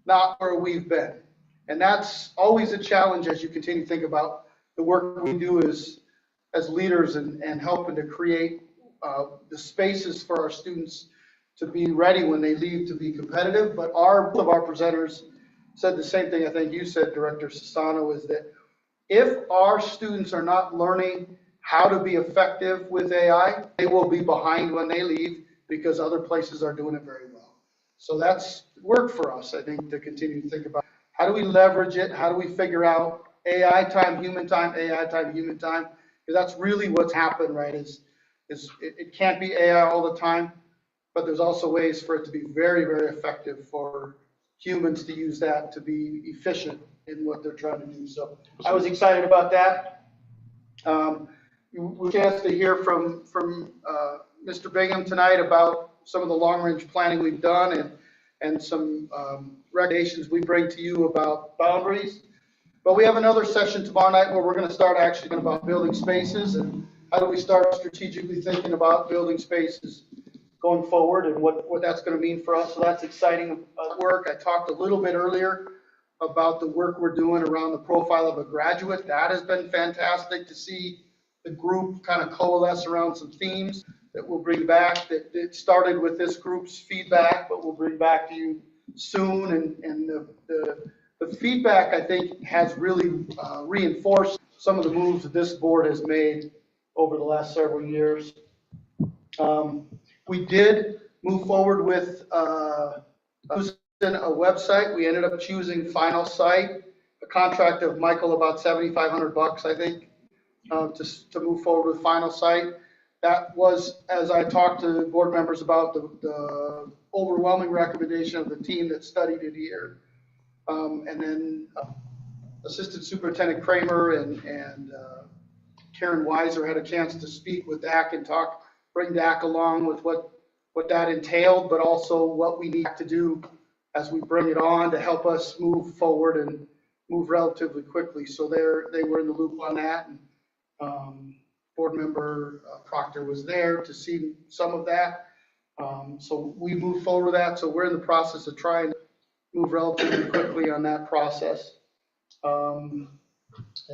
not where we've been. And that's always a challenge as you continue to think about the work we do as leaders and helping to create the spaces for our students to be ready when they leave to be competitive. But both of our presenters said the same thing I think you said, Director Sassano, is that if our students are not learning how to be effective with AI, they will be behind when they leave because other places are doing it very well. So that's work for us, I think, to continue to think about how do we leverage it? How do we figure out AI time, human time, AI time, human time? Because that's really what's happened, right? It can't be AI all the time, but there's also ways for it to be very, very effective for humans to use that to be efficient in what they're trying to do. So I was excited about that. We had a chance to hear from Mr. Bingham tonight about some of the long-range planning we've done and some recommendations we bring to you about boundaries. But we have another session tomorrow night where we're going to start actually about building spaces and how do we start strategically thinking about building spaces going forward and what that's going to mean for us. So that's exciting work. I talked a little bit earlier about the work we're doing around the profile of a graduate. That has been fantastic to see the group kind of coalesce around some themes that we'll bring back. That it started with this group's feedback, but we'll bring back to you soon. And the feedback, I think, has really reinforced some of the moves that this board has made over the last several years. We did move forward with a website. We ended up choosing Final Site, a contract of Michael about $7,500, I think, to move forward with Final Site. That was, as I talked to board members about, the overwhelming recommendation of the team that studied it here. And then Assistant Superintendent Kramer and Karen Weiser had a chance to speak with DAC and bring DAC along with what that entailed, but also what we need to do as we bring it on to help us move forward and move relatively quickly. So they were in the loop on that. And board member Proctor was there to see some of that. So we moved forward with that. So we're in the process of trying to move relatively quickly on that process. And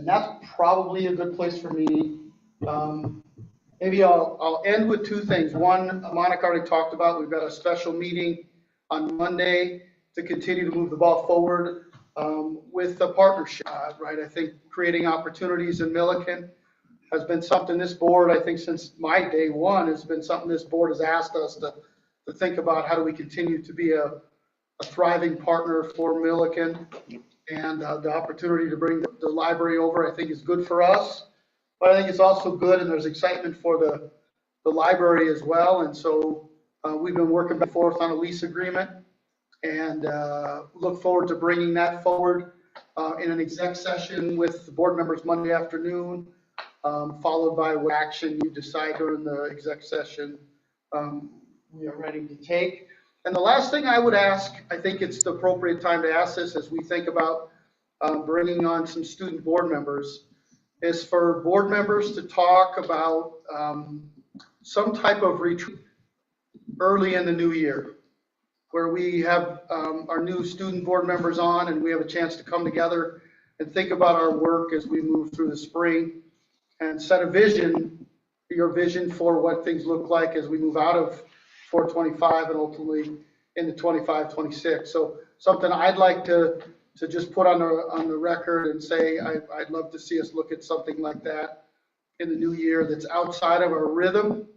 that's probably a good place for me. Maybe I'll end with two things. One, Monica already talked about, we've got a special meeting on Monday to continue to move the ball forward with the partnership, right? I think creating opportunities in Milliken has been something this board, I think since my day one, has been something this board has asked us to think about. How do we continue to be a thriving partner for Milliken? And the opportunity to bring the library over, I think, is good for us. But I think it's also good, and there's excitement for the library as well. And so we've been working back and forth on a lease agreement, and look forward to bringing that forward in an exec session with the board members Monday afternoon, followed by what action you decide during the exec session we are ready to take. And the last thing I would ask, I think it's the appropriate time to ask this as we think about bringing on some student board members, is for board members to talk about some type of retreat early in the new year, where we have our new student board members on and we have a chance to come together and think about our work as we move through the spring and set a vision, your vision for what things look like as we move out of 425 and ultimately into 25-26. So something I'd like to just put on the record and say I'd love to see us look at something like that in the new year that's outside of our rhythm,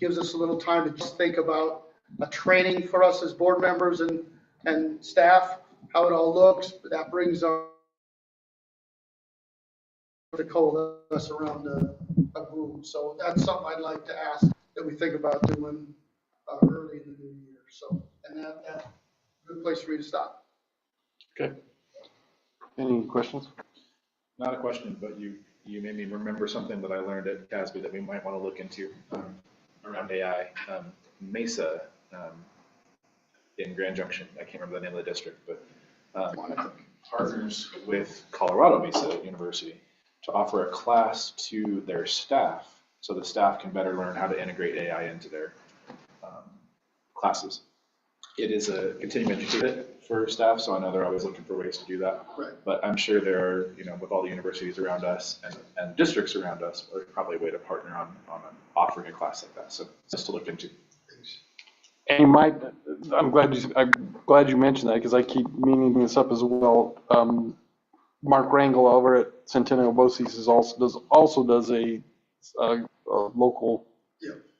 gives us a little time to just think about a training for us as board members and staff, how it all looks. That brings our to coalesce around a group. So that's something I'd like to ask that we think about doing early in the new year. So, and that's a good place for me to stop. Okay. Any questions? Not a question, but you made me remember something that I learned at CASB that we might want to look into around AI. Mesa in Grand Junction, I can't remember the name of the district, but partners with Colorado Mesa University to offer a class to their staff so the staff can better learn how to integrate AI into their classes. It is a continuing education for staff, so I know they're always looking for ways to do that. Right. But I'm sure there are, with all the universities around us and districts around us, there's probably a way to partner on offering a class like that. So just to look into. And I'm glad you mentioned that, because I keep meaning this up as well. Mark Rangel over at Centennial BOCES also does a local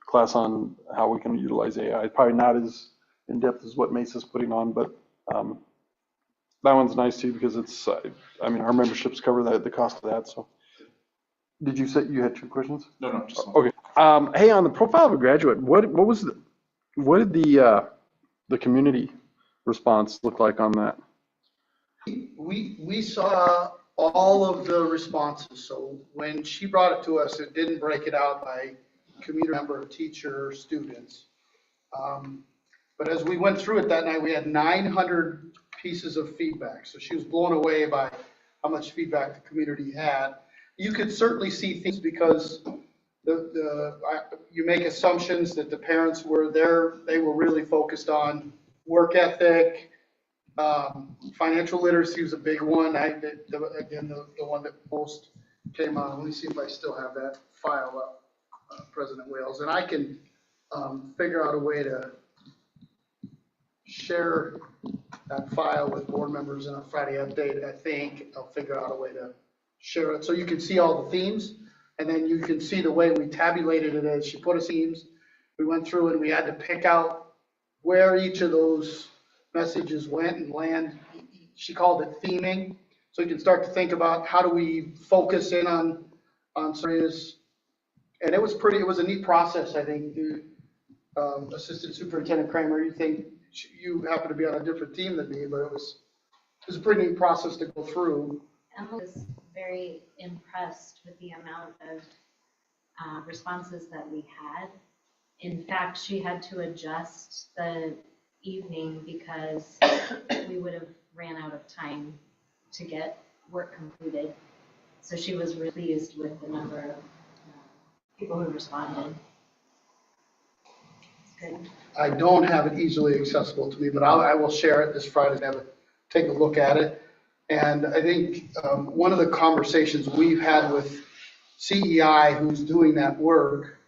class on how we can utilize AI. Probably not as in depth as what Mesa's putting on, but that one's nice too, because it's our memberships cover the cost of that. So, did you say you had two questions? No, just okay. Hey, on the profile of a graduate, what did the community response look like on that? We saw all of the responses. So when she brought it to us, it didn't break it out by community member, teacher, students. But as we went through it that night, we had 900 pieces of feedback. So she was blown away by how much feedback the community had. You could certainly see things because you make assumptions that the parents were there. They were really focused on work ethic. Financial literacy was a big one. The one that most came on. Let me see if I still have that file up, President Wales. And I can figure out a way to share that file with board members in a Friday update. I think I'll figure out a way to share it so you can see all the themes. And then you can see the way we tabulated it as she put us themes. We went through and we had to pick out where each of those messages went and land. She called it theming. So you can start to think about how do we focus in on areas. And it was a neat process, I think. Assistant Superintendent Kramer, you happen to be on a different team than me, but it was a pretty neat process to go through. Emma was very impressed with the amount of responses that we had. In fact, she had to adjust the evening because we would have ran out of time to get work completed. So she was really pleased with the number of people who responded. It's good. I don't have it easily accessible to me, but I will share it this Friday, take a look at it. And I think one of the conversations we've had with CEI, who's doing that work,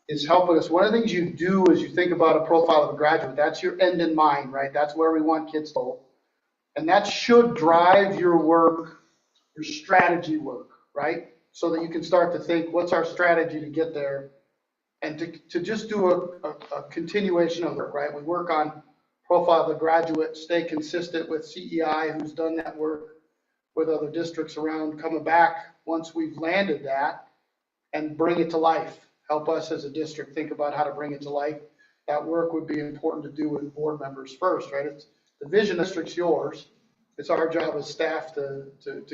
is helping us. One of the things you do is you think about a profile of a graduate. That's your end in mind, right? That's where we want kids to go. And that should drive your work, your strategy work, right? So that you can start to think, what's our strategy to get there? And to just do a continuation of work, right? We work on profile of the graduate, stay consistent with CEI, who's done that work with other districts around, coming back once we've landed that and bring it to life. Help us as a district think about how to bring it to life. That work would be important to do with board members first, right? It's the vision district's yours. It's our job as staff to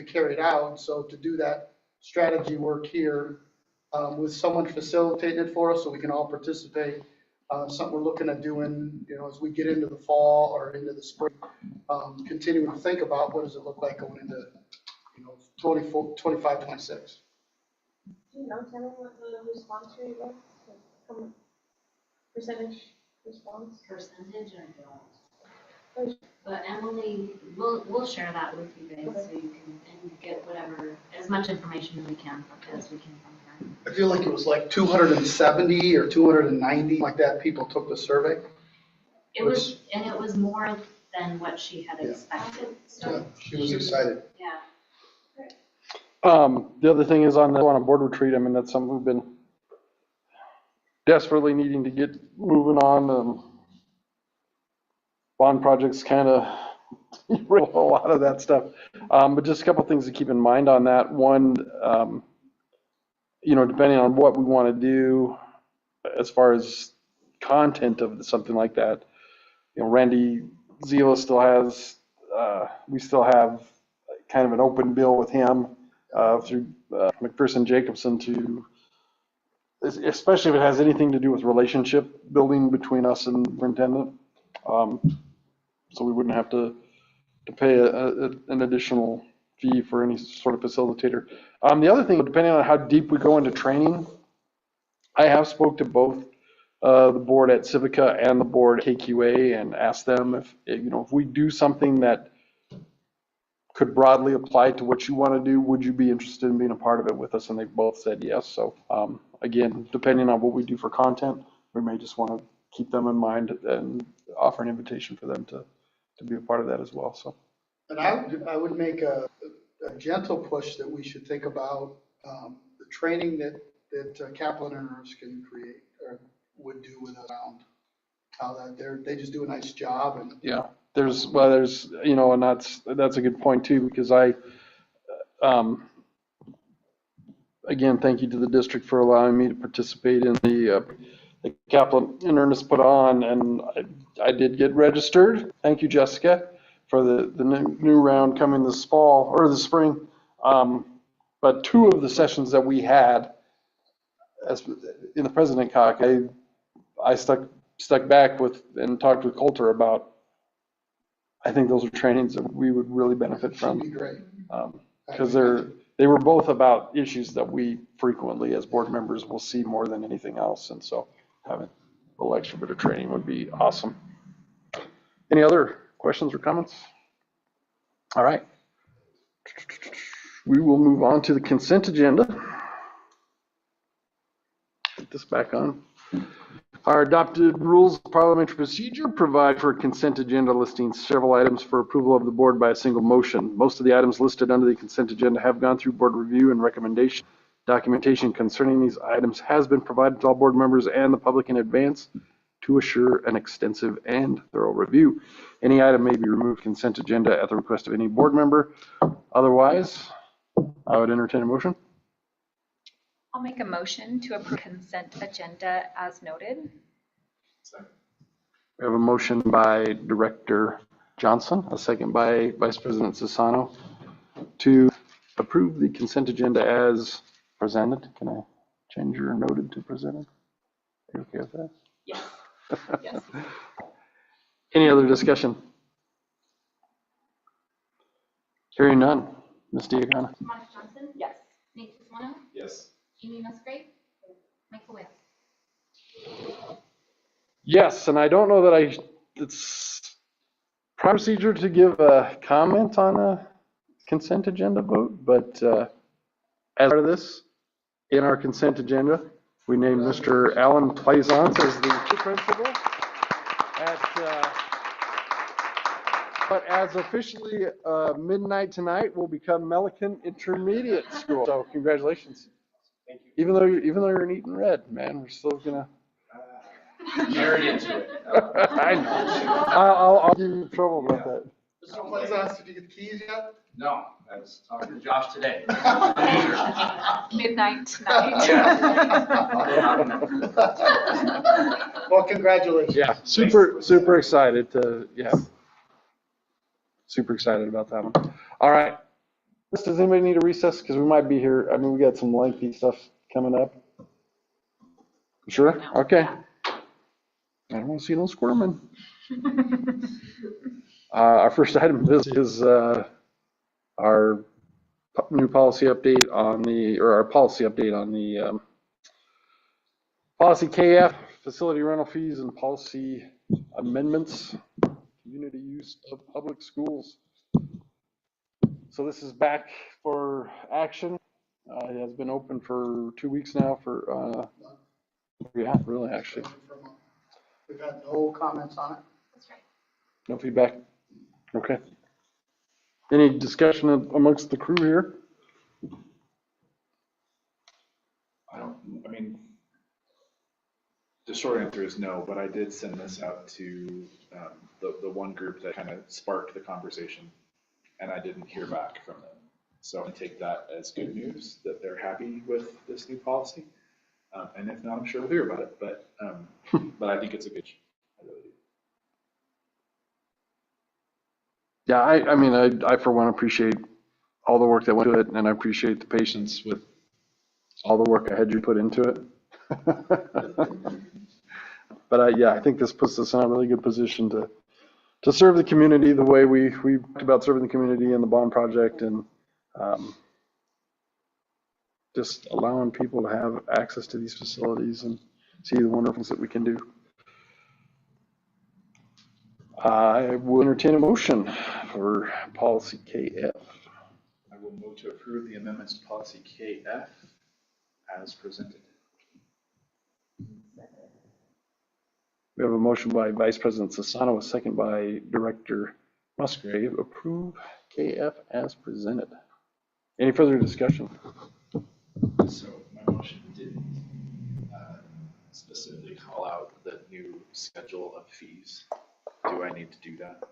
carry it out. So to do that strategy work here with someone facilitating it for us so we can all participate. Something we're looking at doing, as we get into the fall or into the spring, continuing to think about what does it look like going into, 24, 25, 26. Do you know, Tammy, what the response rate was? Percentage response? Percentage, I don't. But Emily, we'll share that with you guys so you can and get whatever, as much information as we can from her. I feel like it was like 270 or 290, like that, people took the survey. It was more than what she had expected, so. Yeah, she was excited. Yeah. The other thing is on a board retreat, I mean, that's something we've been desperately needing to get moving on. Bond projects kind of a lot of that stuff. But just a couple things to keep in mind on that. One, depending on what we want to do as far as content of something like that, Randy Zila still has, we still have kind of an open bill with him through McPherson Jacobson to, especially if it has anything to do with relationship building between us and the superintendent. So we wouldn't have to pay an additional fee for any sort of facilitator. The other thing, depending on how deep we go into training, I have spoke to both the board at Civica and the board at KQA and asked them if we do something that could broadly apply to what you want to do, would you be interested in being a part of it with us? And they both said yes. So again, depending on what we do for content, we may just want to keep them in mind and offer an invitation for them to be a part of that as well. So, and I would make a gentle push that we should think about the training that Kaplan and Ernst can create or would do with us around how that they just do a nice job. And yeah, there's and that's a good point too, because again, thank you to the district for allowing me to participate in the Kaplan and Ernest put on, and I did get registered. Thank you, Jessica, for the new round coming this fall or this spring. But two of the sessions that we had in the President Cock, I stuck back with and talked with Coulter about. I think those are trainings that we would really benefit from. Should be great. Because they were both about issues that we frequently as board members will see more than anything else, and so having a little extra bit of training would be awesome. Any other questions or comments? All right. We will move on to the consent agenda. Put this back on. Our adopted rules of parliamentary procedure provide for a consent agenda listing several items for approval of the board by a single motion. Most of the items listed under the consent agenda have gone through board review and recommendation. Documentation concerning these items has been provided to all board members and the public in advance to assure an extensive and thorough review. Any item may be removed from consent agenda at the request of any board member. Otherwise, I would entertain a motion. I'll make a motion to approve consent agenda as noted. We have a motion by Director Johnson, a second by Vice President Sassano to approve the consent agenda as presented. Can I change your noted to presented? Are you okay with that? Yes. Yes. Any other discussion? Hearing none. Ms. Diagana? Monica Johnson, Yes. Nate Sisano, Yes. Amy Musgrave, Michael Wales. Yes, and I don't know that it's procedure to give a comment on a consent agenda vote, but as part of this, in our consent agenda, we named Mr. Alan Plaisance as the principal but as officially midnight tonight will become Melican Intermediate School. So congratulations. Thank you. Even though you're in Eaton Red, man, we're still gonna. Married into it. I know. I'll give you trouble about that. Mr. Plaisance, did you get the keys yet? No, I was talking to Josh today. Midnight tonight. Well, congratulations. Yeah, super excited to, super excited about that one. All right. Does anybody need a recess? Because we might be here. I mean, we got some lengthy stuff coming up. Sure? Okay. I don't want to see no squirming. Our first item is our new policy update our policy update on the policy KF, facility rental fees and policy amendments, community use of public schools. So this is back for action. It has been open for 2 weeks now really actually. We've had no comments on it. That's right. No feedback? Okay. Any discussion amongst the crew here? The short answer is no, but I did send this out to the one group that kind of sparked the conversation, and I didn't hear back from them. So I take that as good news that they're happy with this new policy. And if not, I'm sure we'll hear about it, but I think it's a good, I really do. Yeah, I mean, I for one appreciate all the work that went into it, and I appreciate the patience with all the work I had you put into it. But I think this puts us in a really good position to serve the community the way we talked about serving the community in the bond project, and just allowing people to have access to these facilities and see the wonderful things that we can do. I will entertain a motion for policy KF. I will move to approve the amendments to policy KF as presented. We have a motion by Vice President Sisano, a second by Director Musgrave. Approve KF as presented. Any further discussion? So my motion didn't specifically call out the new schedule of fees. Do I need to do that?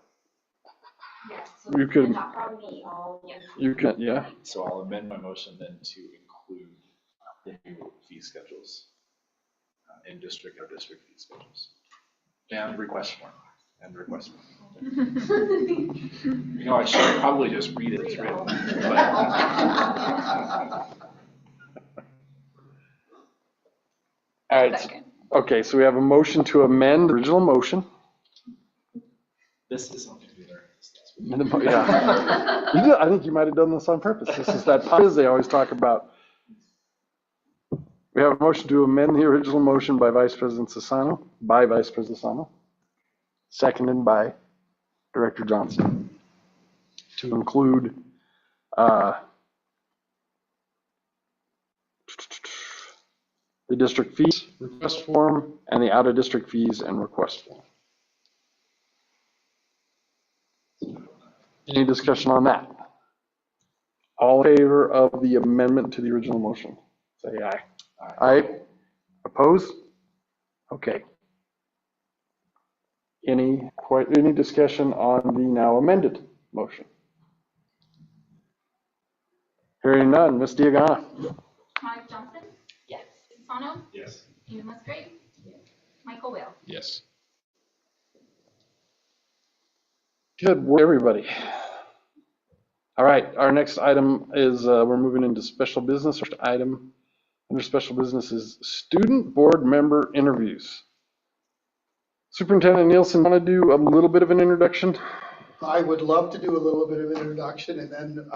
Yes. So You could. not from me, all. You can, yeah. So I'll amend my motion then to include the new fee schedules in district or district fee schedules. And request form. I should probably just read it as written. All right. Second. Okay, so we have a motion to amend the original motion. This is something we learned. Yeah. I think you might have done this on purpose. This is that quiz they always talk about. We have a motion to amend the original motion by Vice President Sisano, seconded by Director Johnson, to include the district fees request form and the out-of-district fees and request form. Any discussion on that? All in favor of the amendment to the original motion, say aye. Aye. Opposed? Okay. Any discussion on the now amended motion? Hearing none. Ms. Diagana? Monica Johnson, Yes. Sisano, Yes. Amy Musgrave, Michael Wales. Yes. Good work, everybody. All right, our next item is we're moving into special business. First item under special business is student board member interviews. Superintendent Nielsen, want to do a little bit of an introduction? I would love to do a little bit of an introduction, and then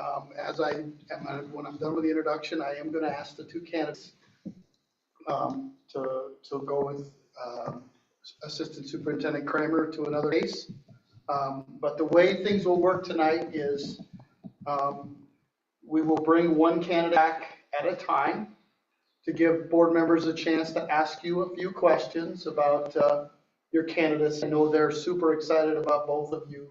when I'm done with the introduction, I am going to ask the two candidates to go with Assistant Superintendent Kramer to another case. But the way things will work tonight is we will bring one candidate back at a time to give board members a chance to ask you a few questions about your candidates. I know they're super excited about both of you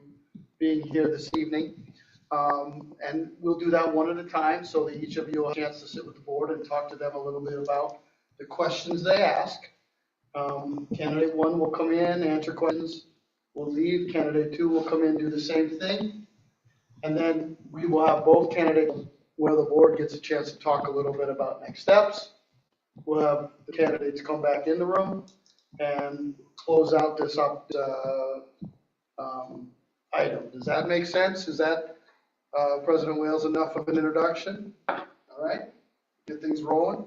being here this evening. And we'll do that one at a time so that each of you will have a chance to sit with the board and talk to them a little bit about the questions they ask. Candidate one will come in, answer questions, will leave. Candidate two will come in, do the same thing. And then we will have both candidates where the board gets a chance to talk a little bit about next steps. We'll have the candidates come back in the room and close out this item. Does that make sense? Is that, President Wales, enough of an introduction? All right, get things rolling.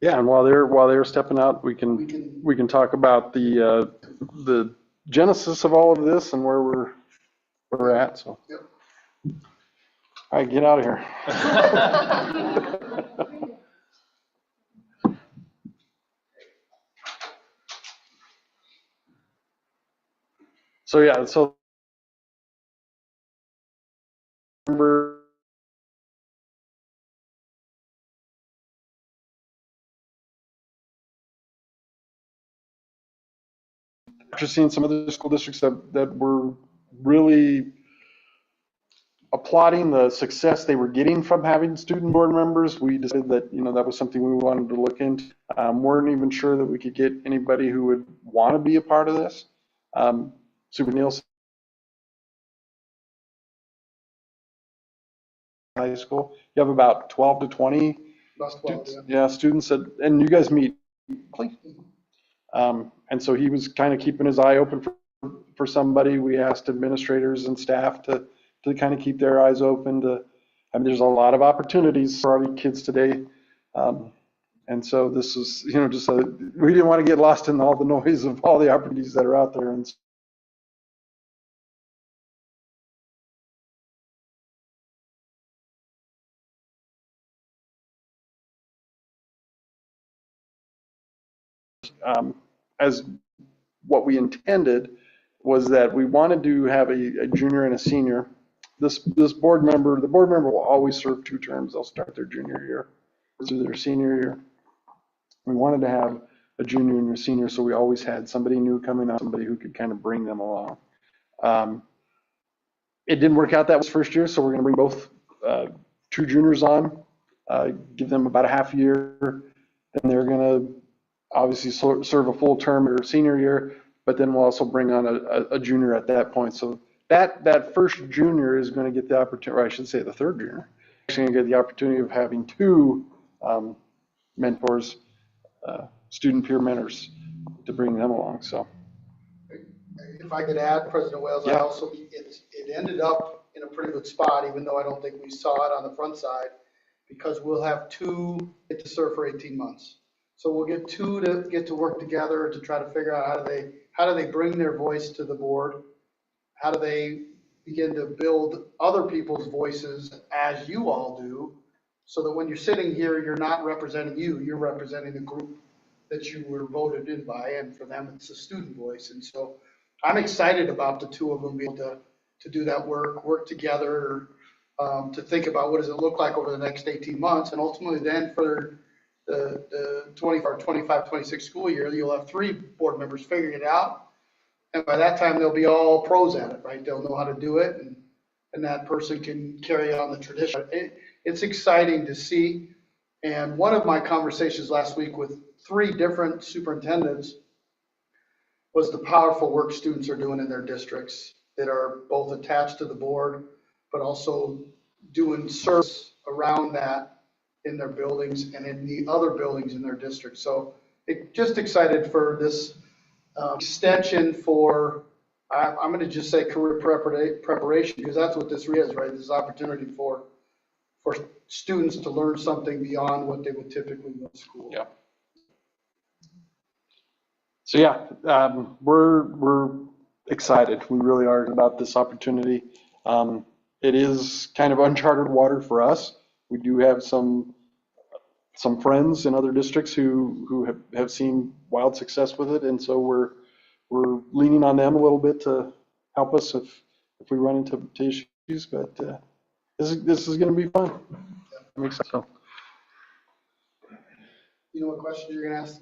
Yeah, and while they're stepping out, we can talk about the genesis of all of this and where we're at. So, yep. All right, get out of here. So yeah, so remember after seeing some other school districts that were really applauding the success they were getting from having student board members, we decided that, that was something we wanted to look into. Weren't even sure that we could get anybody who would want to be a part of this. Super Nielsen High School, you have about 12 to 20 students and you guys meet weekly. And so he was kind of keeping his eye open for somebody. We asked administrators and staff to kind of keep their eyes open there's a lot of opportunities for our kids today. And so this is, we didn't want to get lost in all the noise of all the opportunities that are out there. And as what we intended was that we wanted to have a junior and a senior. The board member will always serve 2 terms. They'll start their junior year through their senior year. We wanted to have a junior and a senior, so we always had somebody new coming out, somebody who could kind of bring them along. It didn't work out that was first year, so we're going to bring both 2 juniors on, give them about a half year, and they're going to obviously serve a full term their senior year, but then we'll also bring on a junior at that point. So that first junior is going to get the opportunity, or I should say the third junior, actually going to get the opportunity of having 2 mentors, student peer mentors, to bring them along. So, if I could add, President Wales, yeah. it ended up in a pretty good spot, even though I don't think we saw it on the front side, because we'll have 2 get to serve for 18 months. So we'll get 2 to get to work together to try to figure out how do they bring their voice to the board? How do they begin to build other people's voices as you all do, so that when you're sitting here, you're not representing you, you're representing the group that you were voted in by, and for them, it's a student voice. And so I'm excited about the 2 of them being able to do that work together, to think about what does it look like over the next 18 months, and ultimately then for the 25-26 school year, you'll have 3 board members figuring it out. And by that time, they'll be all pros at it, right? They'll know how to do it, and that person can carry on the tradition. It's exciting to see. And one of my conversations last week with 3 different superintendents was the powerful work students are doing in their districts that are both attached to the board, but also doing service around that in their buildings and in the other buildings in their district. So just excited for this extension for, I'm going to just say career preparation, because that's what this is, right? This is opportunity for students to learn something beyond what they would typically learn in school. Yeah. So yeah, we're excited. We really are about this opportunity. It is kind of uncharted water for us. We do have some friends in other districts who have seen wild success with it, and so we're leaning on them a little bit to help us if we run into issues. But this is going to be fun. I'm excited. So. You know what question you're gonna ask?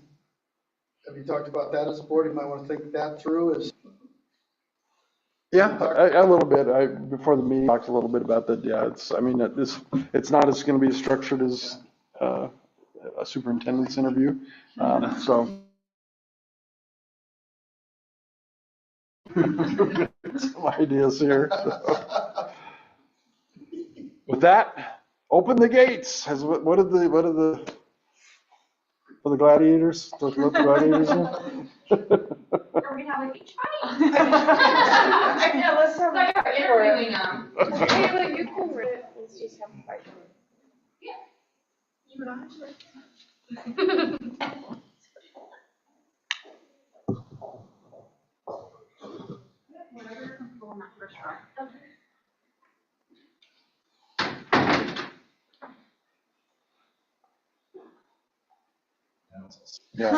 Have you talked about that as a board? You might want to think that through. Yeah, a little bit. Before the meeting, talked a little bit about that. Yeah, it's not as going to be structured as a superintendent's interview. So some ideas here. So. With that, open the gates. What are the gladiators? What the gladiators are? Are we having a beach party? Yeah, let's have So you're interviewing them. Hey, look, you can read it. Let's just have a fight. Yeah. You would actually. Whatever you're comfortable in that first round. Yeah.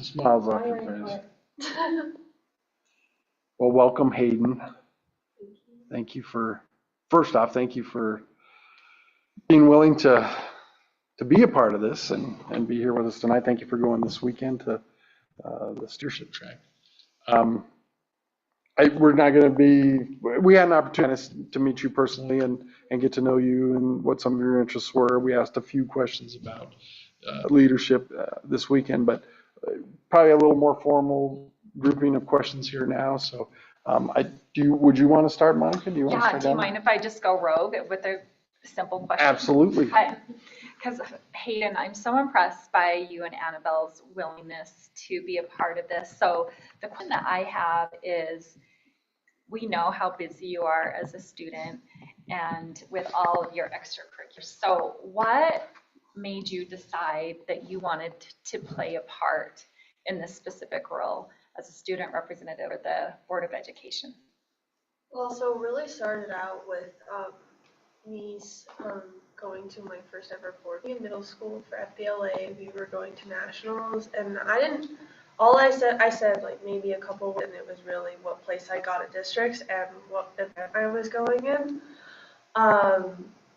Smiles off your face. Well, welcome, Hayden. Thank you for being willing to be a part of this and be here with us tonight. Thank you for going this weekend to the steership track. We're not going to be, we had an opportunity to meet you personally and get to know you and what some of your interests were. We asked a few questions about leadership this weekend, but probably a little more formal grouping of questions here now. So would you want to start, Monica? Do you want to start? Do you mind if I just go rogue with a simple question? Absolutely. Because Hayden, I'm so impressed by you and Annabelle's willingness to be a part of this. So the question that I have is, we know how busy you are as a student and with all of your extracurriculars. So what made you decide that you wanted to play a part in this specific role as a student representative of the Board of Education? Well, so it really started out with me going to my first ever board meeting in middle school for FBLA. We were going to nationals, and I said like maybe a couple, and it was really what place I got at districts and what event I was going in.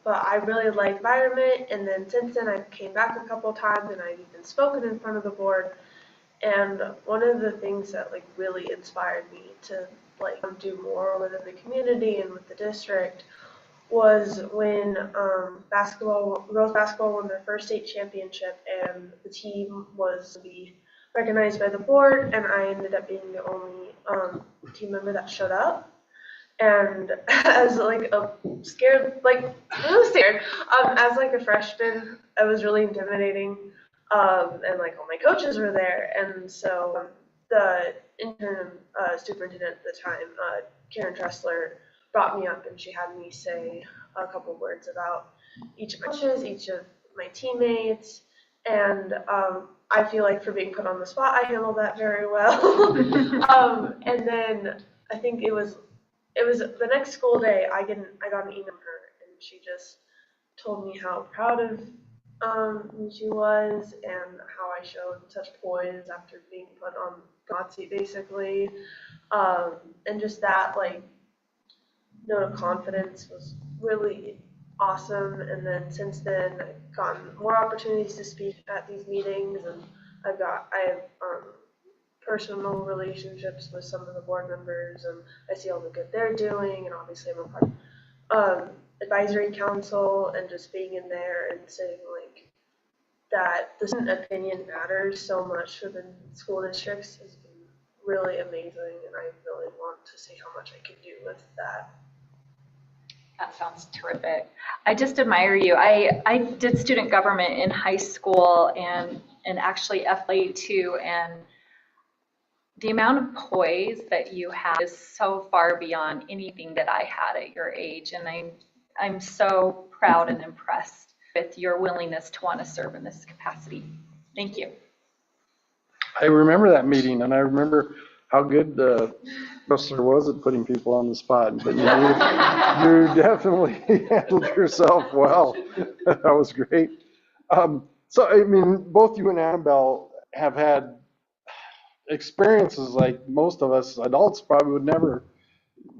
But I really liked environment, and then since then I came back a couple times, and I've even spoken in front of the board. And one of the things that like really inspired me to like do more within the community and with the district was when girls basketball won their first state championship, and the team was to be recognized by the board, and I ended up being the only team member that showed up. And as like a scared, like I was scared, as like a freshman, I was really intimidating, and like all my coaches were there, and so the interim superintendent at the time, Karen Tressler, brought me up, and she had me say a couple words about each of my coaches, each of my teammates, and I feel like for being put on the spot, I handled that very well. And then I think it was the next school day, I got an email from her, and she just told me how proud of me she was, and how I showed such poise after being put on the hot seat, basically, and just that like note of confidence was really awesome. And then since then, I've gotten more opportunities to speak at these meetings, and I have personal relationships with some of the board members, and I see all the good they're doing, and obviously I'm a part of advisory council, and just being in there and saying like that the student opinion matters so much for the school districts has been really amazing, and I really want to see how much I can do with that. That sounds terrific. I just admire you. I did student government in high school and actually FLA too, and the amount of poise that you have is so far beyond anything that I had at your age, and I'm so proud and impressed with your willingness to want to serve in this capacity. Thank you. I remember that meeting, and I remember how good the professor was at putting people on the spot. But you definitely handled yourself well. That was great. So, I mean, both you and Annabelle have had experiences like most of us adults probably would never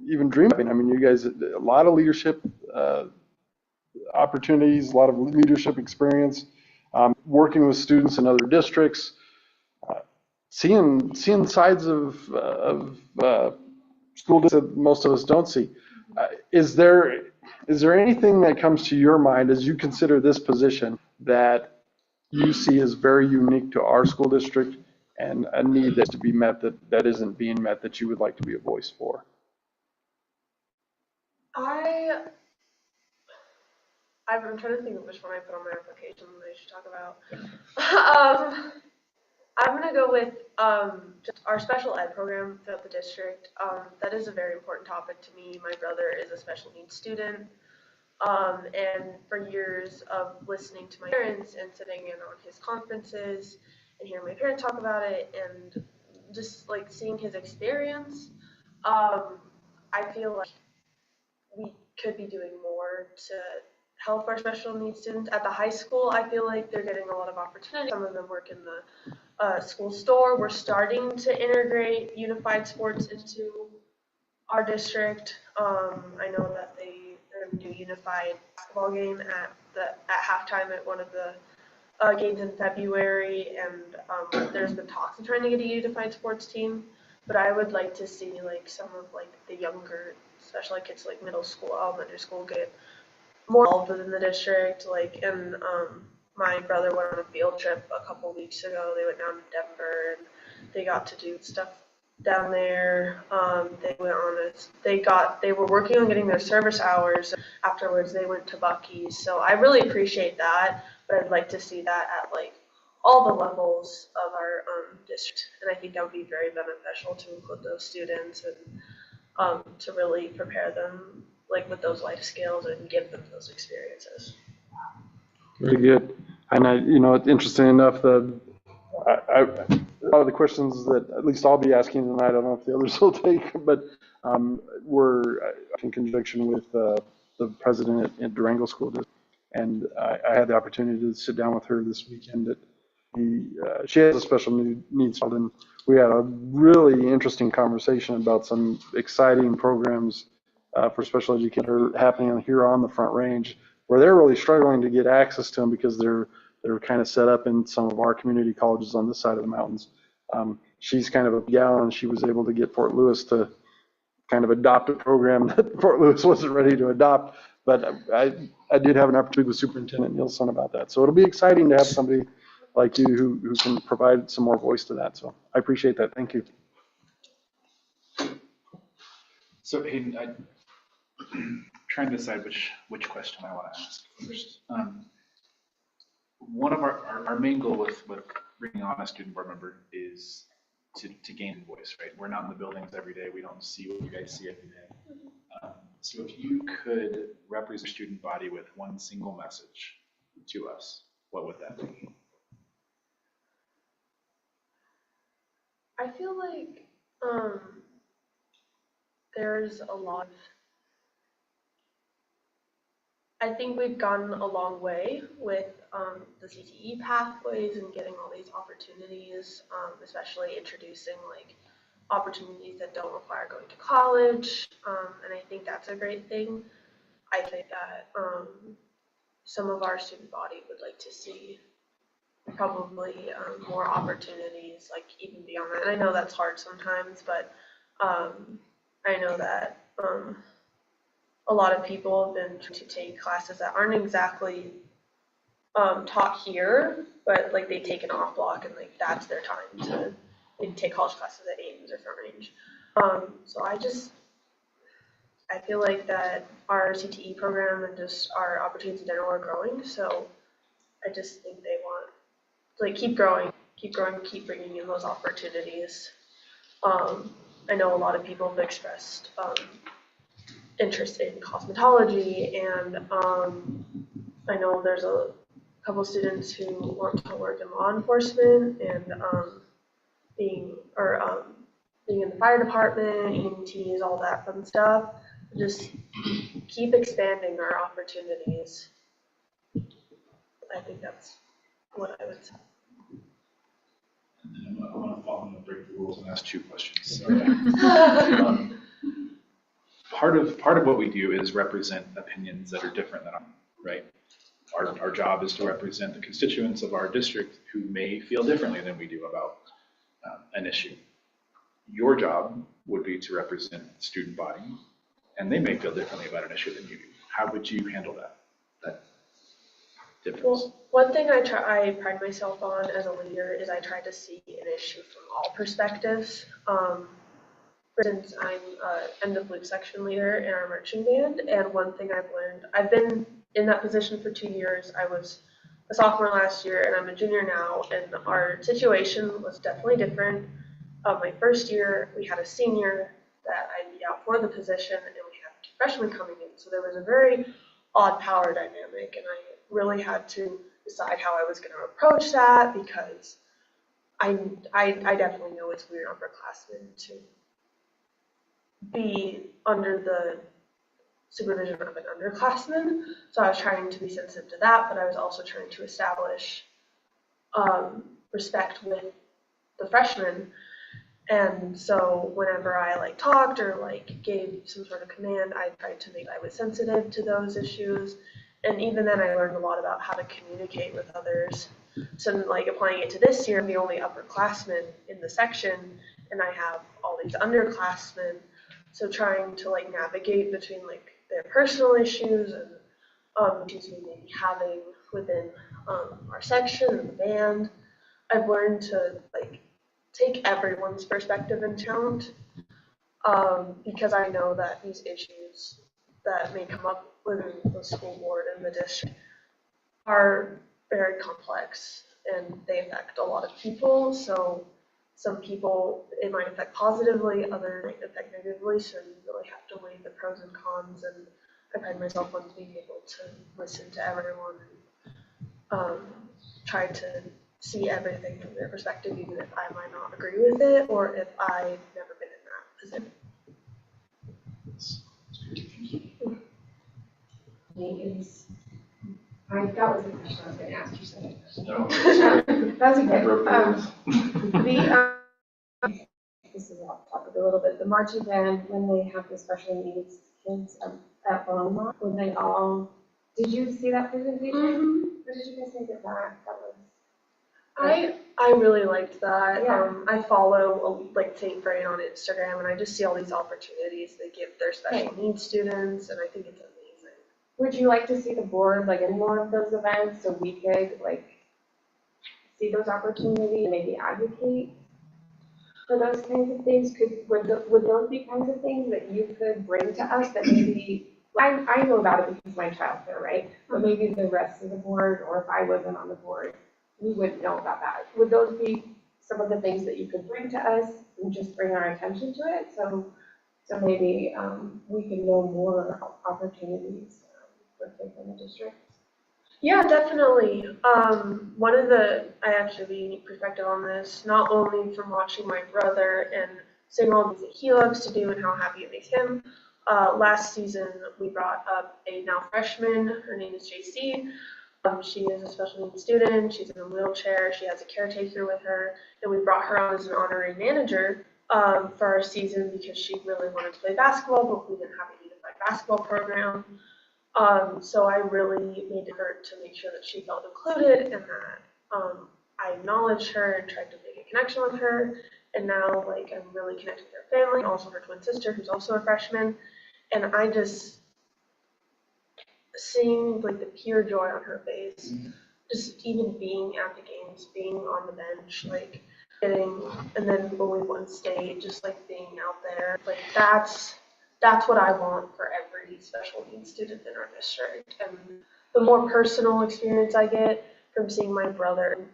even dream of. I mean, you guys, a lot of leadership opportunities, a lot of leadership experience, working with students in other districts, seeing sides of school districts that most of us don't see. Is there anything that comes to your mind as you consider this position that you see as very unique to our school district and a need that's to be met that isn't being met that you would like to be a voice for? I'm trying to think of which one I put on my application that I should talk about. I'm gonna go with just our special ed program throughout the district. That is a very important topic to me. My brother is a special needs student. And for years of listening to my parents and sitting in on his conferences and hearing my parents talk about it and just like seeing his experience, I feel like we could be doing more to help our special needs students. At the high school, I feel like they're getting a lot of opportunity. Some of them work in the school store. We're starting to integrate unified sports into our district. I know that they're going to do unified basketball game at halftime at one of the games in February, and there's been talks of trying to get a unified sports team. But I would like to see like some of like the younger, especially kids like middle school, elementary school, get more involved within the district. Like, and my brother went on a field trip a couple weeks ago. They went down to Denver and they got to do stuff down there. They were working on getting their service hours. Afterwards, they went to Buc-ee's. So I really appreciate that, but I'd like to see that at like all the levels of our district, and I think that would be very beneficial to include those students and to really prepare them like with those life skills and give them those experiences. Very good. And it's interesting enough that a lot of the questions that at least I'll be asking tonight, I don't know if the others will take, but were in conjunction with the president at Durango School District. And I had the opportunity to sit down with her this weekend. She has a special needs child, and we had a really interesting conversation about some exciting programs for special educators happening here on the Front Range, where they're really struggling to get access to them because they're kind of set up in some of our community colleges on this side of the mountains. She's kind of a gal, and she was able to get Fort Lewis to kind of adopt a program that Fort Lewis wasn't ready to adopt. But I did have an opportunity with Superintendent Nielsen about that. So it'll be exciting to have somebody like you who can provide some more voice to that. So I appreciate that. Thank you. So Hayden, I'm trying to decide which question I want to ask first. One of our main goal with bringing on a student board member is to gain voice, right? We're not in the buildings every day. We don't see what you guys see every day. So if you could represent the student body with one single message to us, what would that be? I feel like there's a lot of, I think we've gotten a long way with the CTE pathways and getting all these opportunities, especially introducing like opportunities that don't require going to college, and I think that's a great thing. I think that some of our student body would like to see probably more opportunities, like even beyond that. And I know that's hard sometimes, but I know that a lot of people have been trying to take classes that aren't exactly taught here, but like they take an off block and like that's their time to take college classes at Ames or Front Range. So I feel like that our CTE program and just our opportunities in general are growing. So I just think they want to like keep growing, keep bringing in those opportunities. I know a lot of people have expressed interest in cosmetology, and I know there's a couple students who want to work in law enforcement, and being in the fire department, EMTs, all that fun stuff. Just keep expanding our opportunities. I think that's what I would say. And then I'm gonna follow, I'm gonna break the rules and ask 2 questions. So, part of what we do is represent opinions that are different than ours, right? Our job is to represent the constituents of our district who may feel differently than we do about an issue. Your job would be to represent the student body, and they may feel differently about an issue than you do. How would you handle that difference? Well, one thing I pride myself on as a leader is I try to see an issue from all perspectives. For instance, I'm end of loop section leader in our marching band, and one thing I've learned, I've been in that position for 2 years. I was a sophomore last year, and I'm a junior now, and our situation was definitely different. My first year, we had a senior that I beat out for the position, and we had 2 freshmen coming in, so there was a very odd power dynamic, and I really had to decide how I was going to approach that, because I definitely know it's weird upperclassmen to be under the supervision of an underclassman. So I was trying to be sensitive to that, but I was also trying to establish respect with the freshmen. And so whenever I talked or gave some sort of command, I tried to make I was sensitive to those issues. And even then I learned a lot about how to communicate with others. So applying it to this year, I'm the only upperclassman in the section, and I have all these underclassmen. So trying to navigate between their personal issues and issues we may be having within our section and the band, I've learned to take everyone's perspective into account, because I know that these issues that may come up within the school board and the district are very complex, and they affect a lot of people. So some people it might affect positively, others might affect negatively, so you really have to weigh the pros and cons, and I pride myself on being able to listen to everyone and try to see everything from their perspective, even if I might not agree with it or if I've never been in that position. That was the question I was going to ask you. So No. that's okay. This is off topic a little bit. The marching band, when they have the special needs kids at Beaumont, when they all, did you see that presentation? Mm-hmm. What did you guys think of that? I really liked that. Yeah. I follow St. Vrain on Instagram, and I just see all these opportunities they give their special needs students, and I think it's amazing. Would you like to see the board in more of those events so we could see those opportunities and maybe advocate for those kinds of things? Would those be kinds of things that you could bring to us that maybe, I know about it because my child's there, right? But maybe the rest of the board, or if I wasn't on the board, we wouldn't know about that. Would those be some of the things that you could bring to us and just bring our attention to it? So maybe we can know more opportunities for kids in the district. Yeah, definitely. I actually have a unique perspective on this, not only from watching my brother and seeing all the things that he loves to do and how happy it makes him. Last season, we brought up a now freshman. Her name is JC. She is a special needs student. She's in a wheelchair. She has a caretaker with her, and we brought her on as an honorary manager for our season because she really wanted to play basketball, but we didn't have a unified basketball program. So I really made an effort to make sure that she felt included and that I acknowledged her and tried to make a connection with her. And now I'm really connected with her family, also her twin sister, who's also a freshman. And I just seeing the pure joy on her face, just even being at the games, being on the bench, and then when we won state, just being out there, that's what I want for every special needs student in our district. And the more personal experience I get from seeing my brother,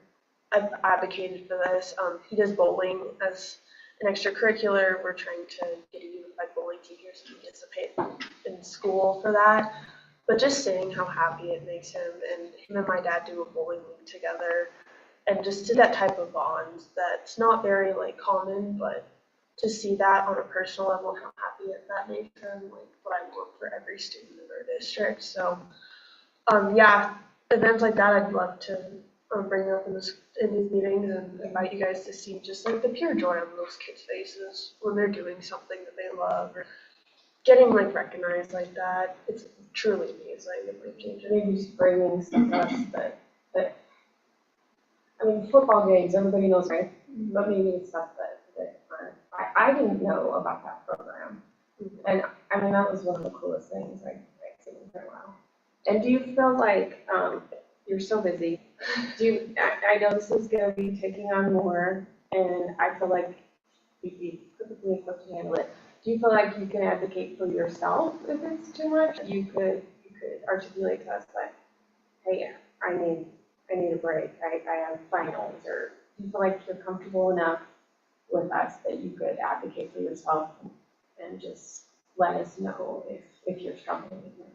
I've advocated for this. He does bowling as an extracurricular. We're trying to get a unified bowling team here so he can participate in school for that. But just seeing how happy it makes him, and him and my dad do a bowling league together, and just to that type of bond that's not very like common, but to see that on a personal level, how happy that makes them, like what I want for every student in our district. So, yeah, events like that, I'd love to bring up in these meetings and invite you guys to see just like the pure joy on those kids' faces when they're doing something that they love or getting like recognized like that. It's truly amazing and life changing. Maybe just bringing stuff to us that, I mean, football games, everybody knows, right? But maybe it's stuff that I didn't know about that program. And I mean, that was one of the coolest things I've seen for a while. And do you feel like, you're so busy, I know this is gonna be taking on more, and I feel like you'd be perfectly equipped to handle it. Do you feel like you can advocate for yourself if it's too much? You could articulate to us like, hey, I need a break, I have finals, or do you feel like you're comfortable enough with us that you could advocate for yourself and just let us know if you're struggling with it?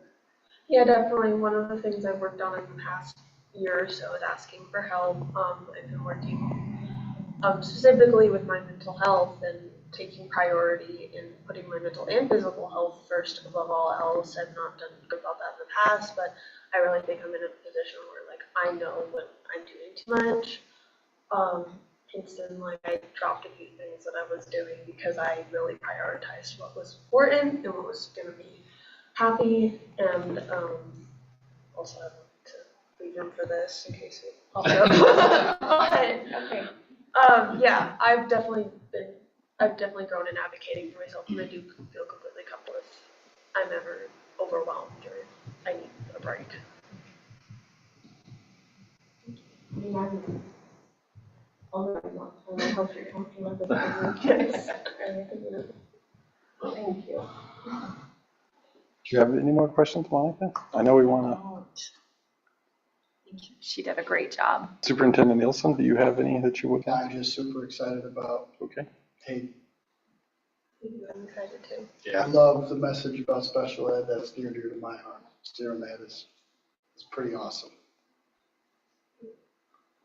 Yeah, definitely. One of the things I've worked on in the past year or so is asking for help. I've been working specifically with my mental health and taking priority in putting my mental and physical health first above all else. I've not done good about that in the past, but I really think I'm in a position where like I know when I'm doing too much. It's been like I dropped a few things that I was doing because I really prioritized what was important and what was going to be happy, and also I want to leave room for this in case it pops up. Okay. Yeah, I've definitely grown in advocating for myself, and I do feel completely comfortable if I'm ever overwhelmed or I need a break. I hope you're comfortable with it. Thank you. Do you have any more questions, Monica? I know we want She did a great job. to. Superintendent Nielsen, do you have any that you would? I'm just super excited about, Okay. hey, I'm excited too. I love the message about special ed. That's dear to my heart. Steering that is pretty awesome.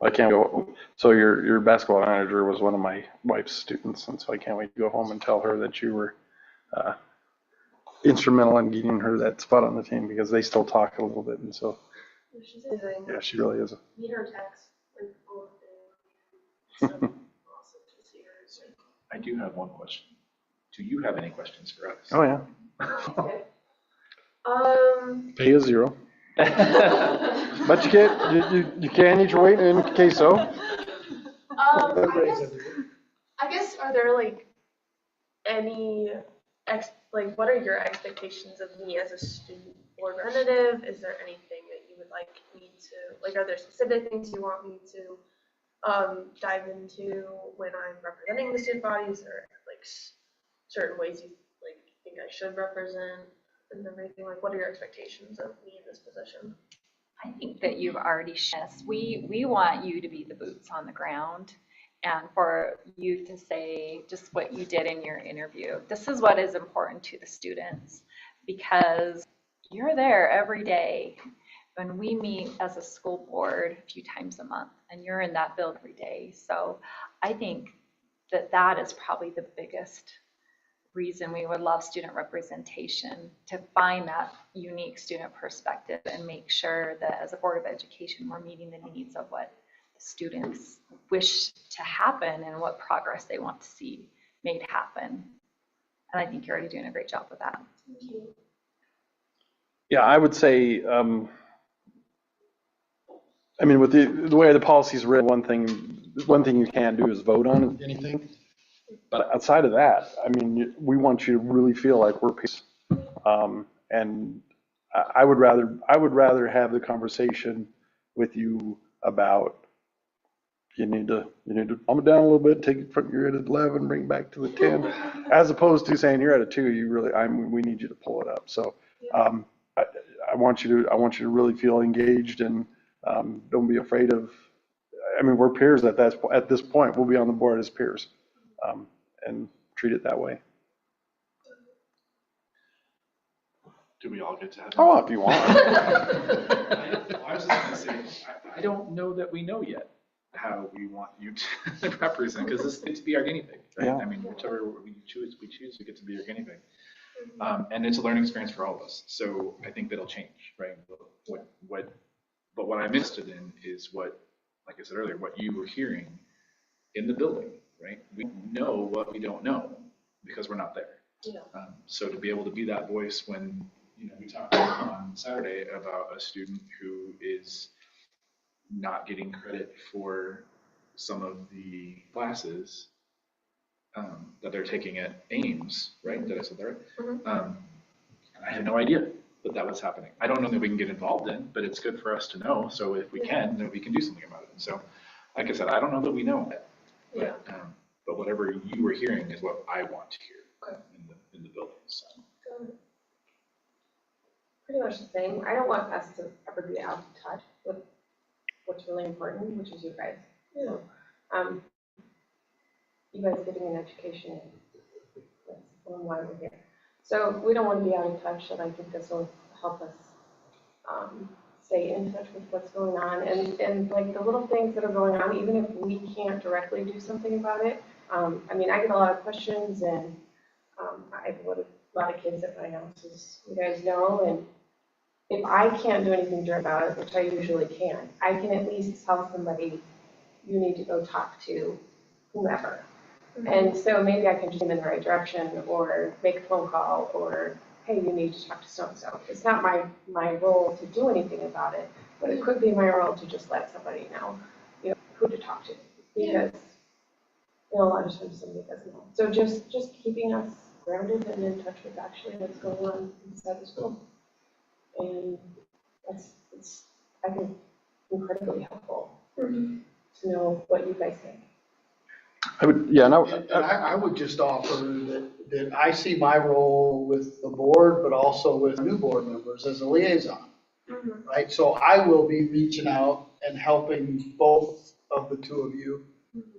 I can't go. So your basketball manager was one of my wife's students, and so I can't wait to go home and tell her that you were instrumental in getting her that spot on the team, because they still talk a little bit, and so She's amazing. yeah, she really is. Meet her text, like all of the awesome to see her. So. I do have one question. Do you have any questions for us? Oh yeah. Pay is 0. But you can eat your weight in queso. I guess are there like any what are your expectations of me as a student board representative? Is there anything that you would like me to, like, are there specific things you want me to dive into when I'm representing the student bodies, or like certain ways you like think I should represent and everything? Like, what are your expectations of me in this position? I think that you've already shown us. We want you to be the boots on the ground, and for you to say just what you did in your interview. This is what is important to the students, because you're there every day. When we meet as a school board a few times a month, and you're in that building every day. So I think that is probably the biggest reason we would love student representation, to find that unique student perspective and make sure that as a Board of Education, we're meeting the needs of what students wish to happen and what progress they want to see made happen. And I think you're already doing a great job with that. Thank you. Yeah, I would say, I mean, with the way the policy is written, one thing you can't do is vote on anything. But outside of that, I mean, we want you to really feel like we're peace. And I would rather have the conversation with you about you need to calm it down a little bit, take it from you're at 11, bring it back to the 10, as opposed to saying you're at a 2. We need you to pull it up. So I want you to really feel engaged, and don't be afraid of. I mean, we're peers at this point. We'll be on the board as peers, and treat it that way. Do we all get to have? Oh, if you want. I was just going to say, I don't know that we know yet. how we want you to represent, because this gets to be our guinea pig, right? Yeah. I mean, whichever we choose, to get to be our guinea pig. And it's a learning experience for all of us. So I think that'll change, right? But what I'm interested in is what, like I said earlier, what you were hearing in the building, right? We know what we don't know because we're not there. Yeah. So to be able to be that voice when, we talked on Saturday about a student who is not getting credit for some of the classes that they're taking at Ames, right? Did I say that right? And I had no idea that was happening. I don't know that we can get involved in, but it's good for us to know. So if we can, then we can do something about it. And so, like I said, I don't know that we know it, but whatever you were hearing is what I want to hear in the building. So. Pretty much the same. I don't want us to ever be out of touch with what's really important, which is you guys. So, you guys getting an education, that's why we're here. So we don't want to be out of touch, and I think this will help us stay in touch with what's going on, and like the little things that are going on, even if we can't directly do something about it. I mean, I get a lot of questions, and I have a lot of kids at my house, as you guys know, and if I can't do anything direct about it, which I usually can, I can at least tell somebody, you need to go talk to whomever. And so maybe I can just them in the right direction, or make a phone call, or, hey, you need to talk to so-and-so. It's not my role to do anything about it, but it could be my role to just let somebody know, who to talk to. Because, a lot of times somebody doesn't know. So just keeping us grounded and in touch with actually what's going on inside the school. And it's I think, incredibly helpful to know what you guys think. I would, yeah, no. And I would just offer that I see my role with the board, but also with new board members as a liaison, right? So I will be reaching out and helping both of the two of you,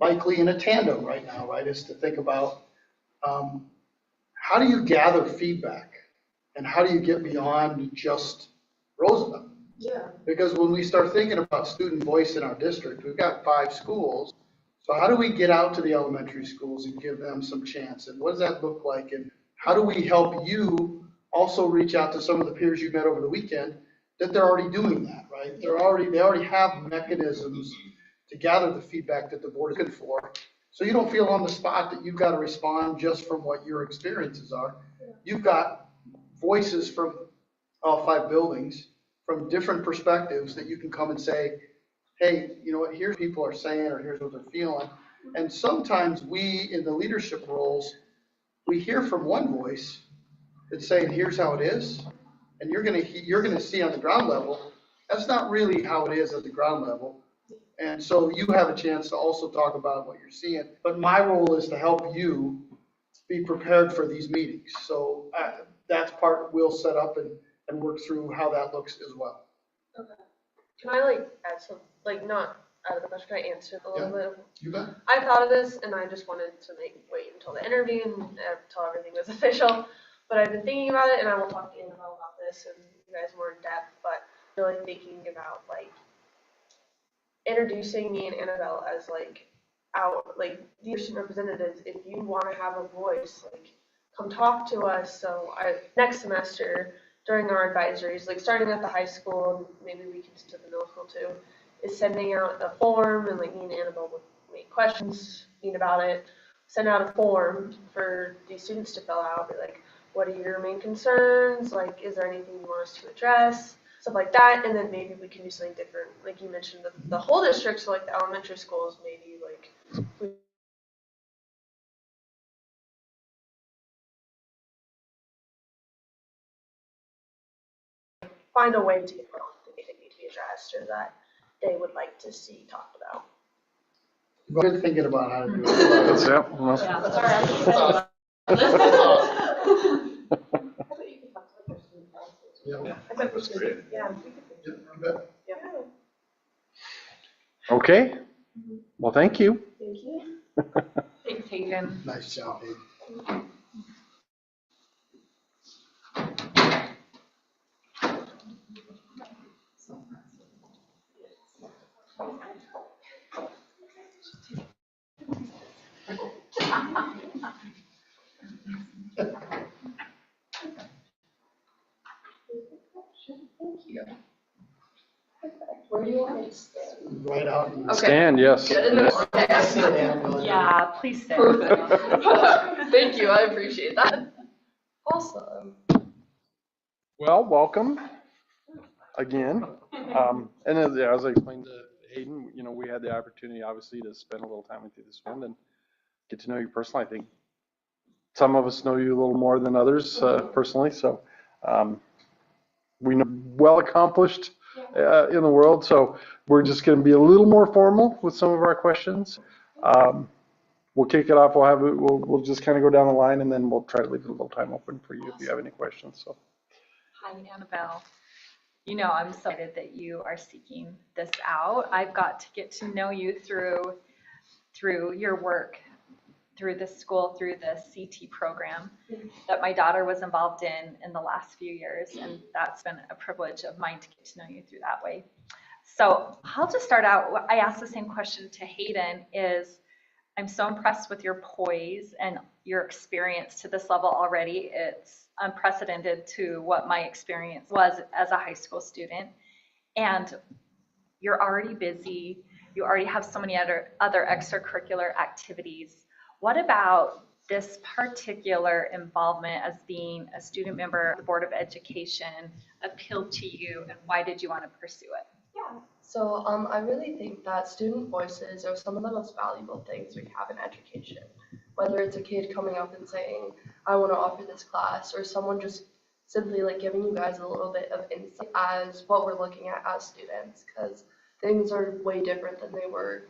likely in a tandem right now, right? Is to think about how do you gather feedback and how do you get beyond just Roosevelt? Yeah. Because when we start thinking about student voice in our district, we've got 5 schools. So how do we get out to the elementary schools and give them some chance? And what does that look like? And how do we help you also reach out to some of the peers you met over the weekend that they're already doing that, right? They already have mechanisms to gather the feedback that the board is looking for. So you don't feel on the spot that you've got to respond just from what your experiences are. You've got voices from all 5 buildings from different perspectives that you can come and say, hey, you know what, here's what people are saying, or here's what they're feeling. And sometimes we, in the leadership roles, we hear from one voice that's saying, here's how it is. And you're gonna see on the ground level, that's not really how it is at the ground level. And so you have a chance to also talk about what you're seeing. But my role is to help you be prepared for these meetings. So that's part we'll set up and work through how that looks as well. Okay. Can I add some, not out of the question, can I answer a little bit? You bet. I thought of this and I just wanted to wait until the interview and until everything was official. But I've been thinking about it, and I will talk to Annabelle about this and you guys more in depth, but really thinking about introducing me and Annabelle as our student representatives. If you want to have a voice, come talk to us. So next semester during our advisories, starting at the high school, maybe we can to the middle school too, is sending out a form, and me and Annabelle would make questions about it, send out a form for these students to fill out, be what are your main concerns? Is there anything you want us to address? Stuff like that, and then maybe we can do something different. Like you mentioned, the whole district, so the elementary schools, maybe we find a way to get put on the meeting need to be addressed or that they would like to see talked about. Good thinking about how to do it. That's it. That was great. Okay. Well, thank you. Thank you. Thanks, Hagan. Nice job, Dave. Where do you want me to stand? Right out. Okay. Stand, yes. Good. Okay. Yeah, please stay. Perfect. Thank you, I appreciate that. Awesome. Well, welcome again. And as I explained to Hayden, we had the opportunity, obviously, to spend a little time with you this weekend and get to know you personally. I think some of us know you a little more than others personally, so we know well accomplished in the world. So we're just going to be a little more formal with some of our questions. We'll kick it off. We'll just kind of go down the line, and then we'll try to leave a little time open for you if you have any questions. So. Hi, Annabelle. I'm so excited that you are seeking this out. I've got to get to know you through your work, through the school, through the CT program that my daughter was involved in the last few years, and that's been a privilege of mine to get to know you through that way. So I'll just start out. I asked the same question to Hayden. I'm so impressed with your poise and your experience to this level already. It's unprecedented to what my experience was as a high school student. And you're already busy. You already have so many other extracurricular activities. What about this particular involvement as being a student member of the Board of Education appealed to you, and why did you want to pursue it? Yeah. So I really think that student voices are some of the most valuable things we have in education. Whether it's a kid coming up and saying, I want to offer this class, or someone just simply giving you guys a little bit of insight as what we're looking at as students, because things are way different than they were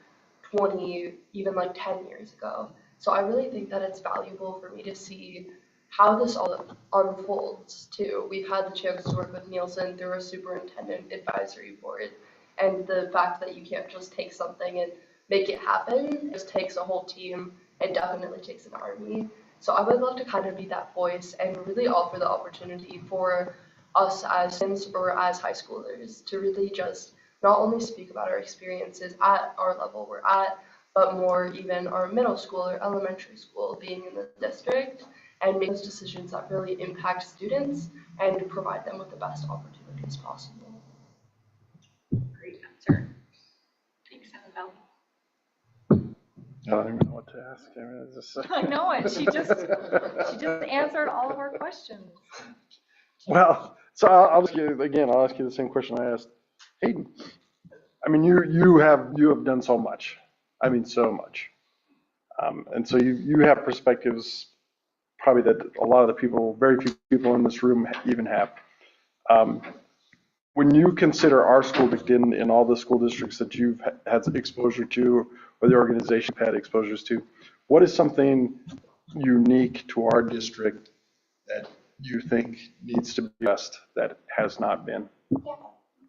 20, even 10 years ago. So I really think that it's valuable for me to see how this all unfolds too. We've had the chance to work with Nielsen through a superintendent advisory board, and the fact that you can't just take something and make it happen, it just takes a whole team. It definitely takes an army. So I would love to kind of be that voice and really offer the opportunity for us as students or as high schoolers to really just not only speak about our experiences at our level we're at, but more even our middle school or elementary school being in the district, and make those decisions that really impact students and provide them with the best opportunities possible. Great answer. Thanks, Annabelle. I don't even know what to ask. I know it. She just answered all of our questions. Well, so I'll ask you the same question I asked Hayden. I mean, you have done so much. I mean, so much. And so you have perspectives probably that a lot of the people, very few people in this room even have. When you consider our school district in all the school districts that you've had exposure to, or the organization had exposures to, what is something unique to our district that you think needs to be addressed that has not been? Yeah.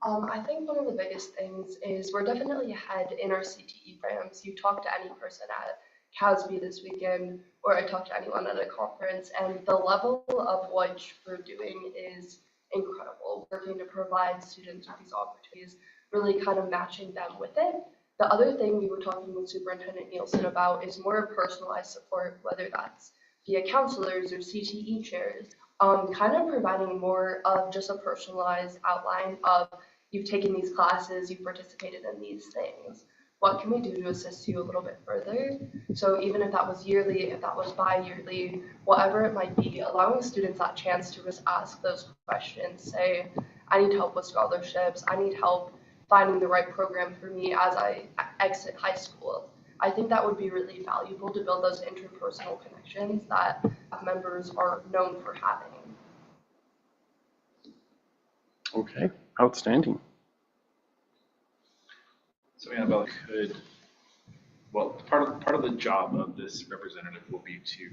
I think one of the biggest things is we're definitely ahead in our CTE programs. You talk to any person at CASB this weekend, or I talk to anyone at a conference, and the level of what we're doing is incredible. Working to provide students with these opportunities, really kind of matching them with it. The other thing we were talking with Superintendent Nielsen about is more personalized support, whether that's via counselors or CTE chairs, kind of providing more of just a personalized outline of you've taken these classes, you've participated in these things. What can we do to assist you a little bit further? So even if that was yearly, if that was bi-yearly, whatever it might be, allowing students that chance to just ask those questions, say, I need help with scholarships, I need help finding the right program for me as I exit high school. I think that would be really valuable to build those interpersonal connections that members are known for having. Okay, outstanding. So Annabelle, part of the job of this representative will be to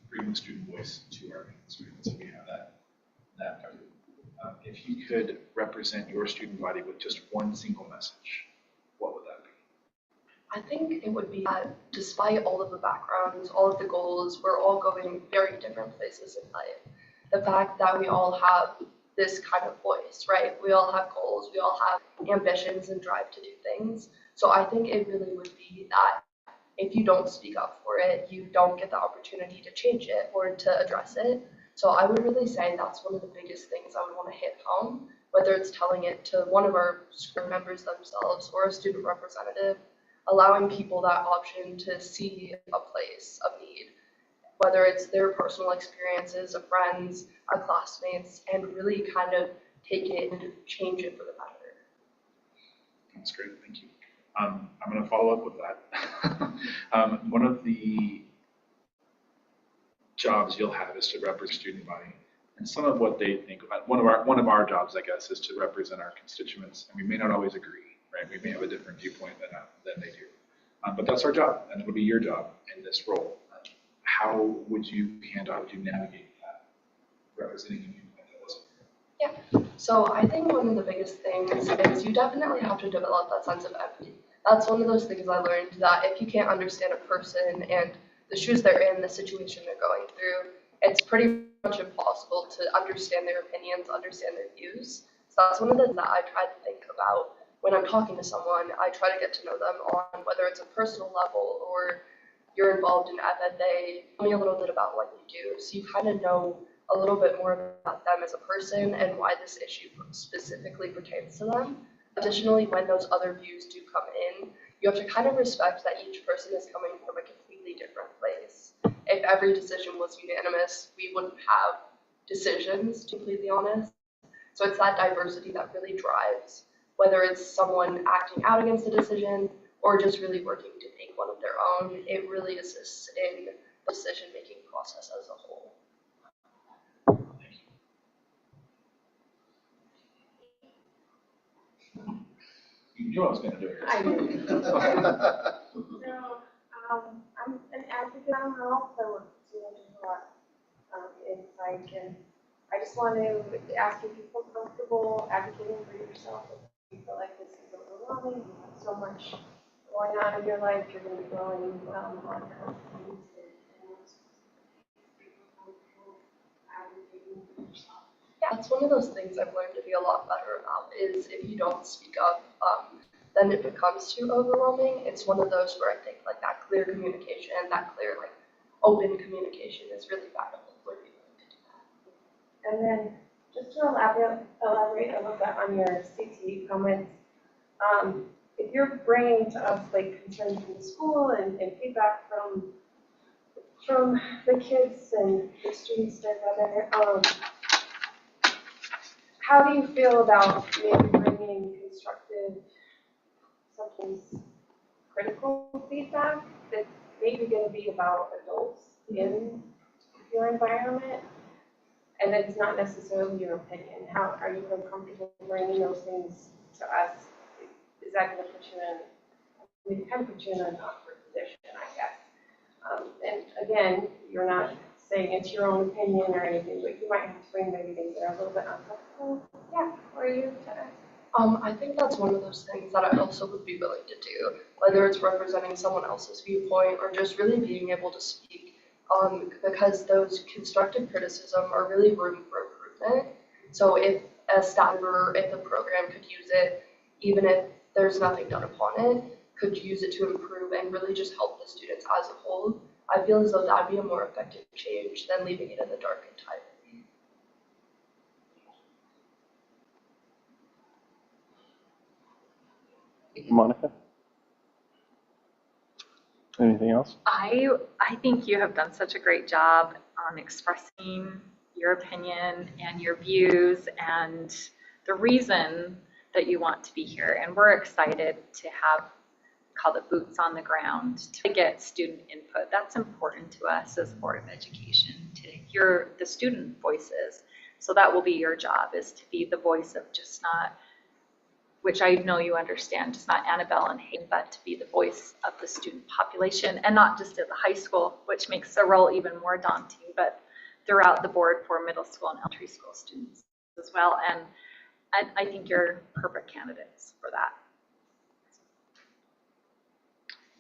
bring the student voice to our students. So we have that part. If you could represent your student body with just one single message, what would that be? I think it would be that despite all of the backgrounds, all of the goals, we're all going very different places in life. The fact that we all have this kind of voice, right? We all have goals, we all have ambitions and drive to do things. So I think it really would be that if you don't speak up for it, you don't get the opportunity to change it or to address it. So I would really say that's one of the biggest things I would want to hit home whether it's telling it to one of our school members themselves or a student representative, allowing people that option to see a place of need, whether it's their personal experiences, of friends, of classmates, and really kind of take it and change it for the better. That's great, thank you. I'm going to follow up with that. One of the jobs you'll have is to represent student body, and some of what they think about. One of our jobs, I guess, is to represent our constituents, and we may not always agree, right? We may have a different viewpoint than they do, but that's our job, and it'll be your job in this role. How would you navigate that, representing a viewpoint that wasn't? Yeah, so I think one of the biggest things is you definitely have to develop that sense of empathy. That's one of those things I learned, that if you can't understand a person and the shoes they're in, the situation they're going through, it's pretty much impossible to understand their opinions, understand their views. So that's one of the things that I try to think about when I'm talking to someone. I try to get to know them on whether it's a personal level or you're involved in ed, they tell me a little bit about what you do. So you kind of know a little bit more about them as a person and why this issue specifically pertains to them. Additionally, when those other views do come in, you have to kind of respect that each person is coming from a completely different place. If every decision was unanimous, we wouldn't have decisions, to be completely honest. So it's that diversity that really drives, whether it's someone acting out against a decision or just really working to make one of their own. It really assists in the decision-making process as a whole. You knew I was going to do it. I do. So, I'm an advocate on health. I work with students a lot in psych, and I just want to ask if you feel comfortable advocating for yourself. If you feel like this is overwhelming, you have so much going on in your life, you're going to be growing on companies advocating for yourself. That's one of those things I've learned to be a lot better about, is if you don't speak up, then it becomes too overwhelming. It's one of those where I think like that clear communication and that clear, like, open communication is really valuable for people to do that. And then just to elaborate a little bit on your CTE comments, if you're bringing to us like concerns from the school and feedback from the kids and the students together, how do you feel about maybe bringing constructive, sometimes critical feedback that's maybe going to be about adults in your environment, and it's not necessarily your opinion? How are you comfortable bringing those things to us? Is that going to put you in, it kind of put you in an awkward position, I guess. And again, you're not saying it's your own opinion or anything, but you might have to bring maybe things that are a little bit uncomfortable. Yeah, or you to ask. I think that's one of those things that I also would be willing to do, whether it's representing someone else's viewpoint or just really being able to speak, because those constructive criticism are really room for improvement. So if a staff member, if the program could use it, even if there's nothing done upon it, could use it to improve and really just help the students as a whole, I feel as though that'd be a more effective change than leaving it in the dark entirely. Monica? Anything else? I think you have done such a great job on expressing your opinion and your views and the reason that you want to be here. And we're excited to have called it boots on the ground to get student input. That's important to us as Board of Education, to hear the student voices. So that will be your job, is to be the voice of just not, which I know you understand, just not Annabelle and Hayden, but to be the voice of the student population, and not just at the high school, which makes the role even more daunting, but throughout the board for middle school and elementary school students as well. And I think you're perfect candidates for that.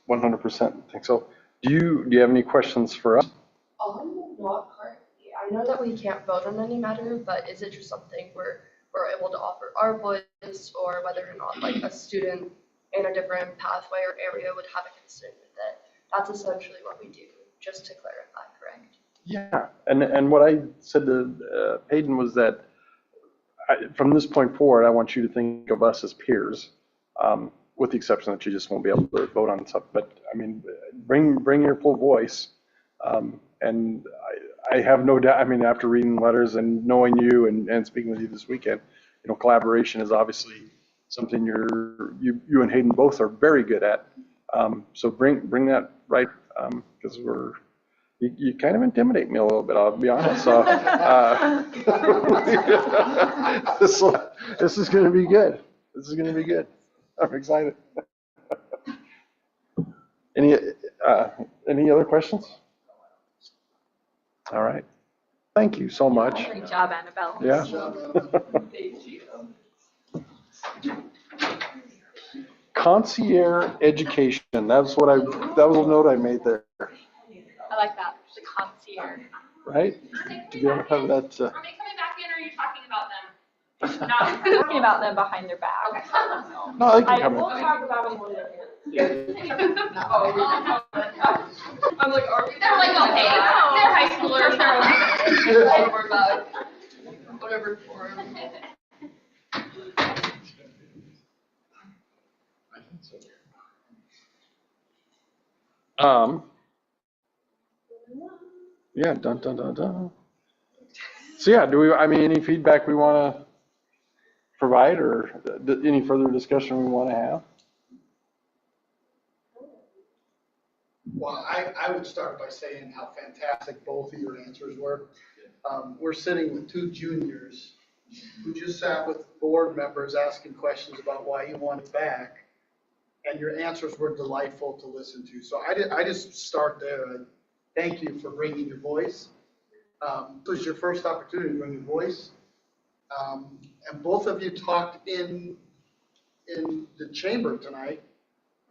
100% think so. Do you have any questions for us? Not currently. I know that we can't vote on any matter, but is it just something we're able to offer our voice, or whether or not like a student in a different pathway or area would have a concern with it? That's essentially what we do, just to clarify, correct? Yeah, and what I said to Hayden was that from this point forward, I want you to think of us as peers, with the exception that you just won't be able to vote on stuff. But I mean, bring your full voice. And I have no doubt, I mean, after reading letters and knowing you and speaking with you this weekend, you know, collaboration is obviously something you and Hayden both are very good at. So bring that, right, because you kind of intimidate me a little bit, I'll be honest. So this is going to be good. This is going to be good. I'm excited. Any other questions? All right. Thank you so much. Great job, Annabelle. Yeah. Concierge education. That was a note I made there, I like that, the concierge. right? To be able to have that. Are they coming back in or are you talking about them? Not talking about them behind their back. No, they can come We'll in. talk about them when they're here. I'm like, are we? They're like, okay, they're high schoolers, they're okay. Don't worry about it. Whatever for him. Yeah, dun, dun, dun, dun. So yeah, any feedback we want to provide or any further discussion we want to have? Well, I would start by saying how fantastic both of your answers were. We're sitting with two juniors who just sat with board members asking questions about why you want it back, and your answers were delightful to listen to. So I just start there. Thank you for bringing your voice. This was your first opportunity to bring your voice. And both of you talked in the chamber tonight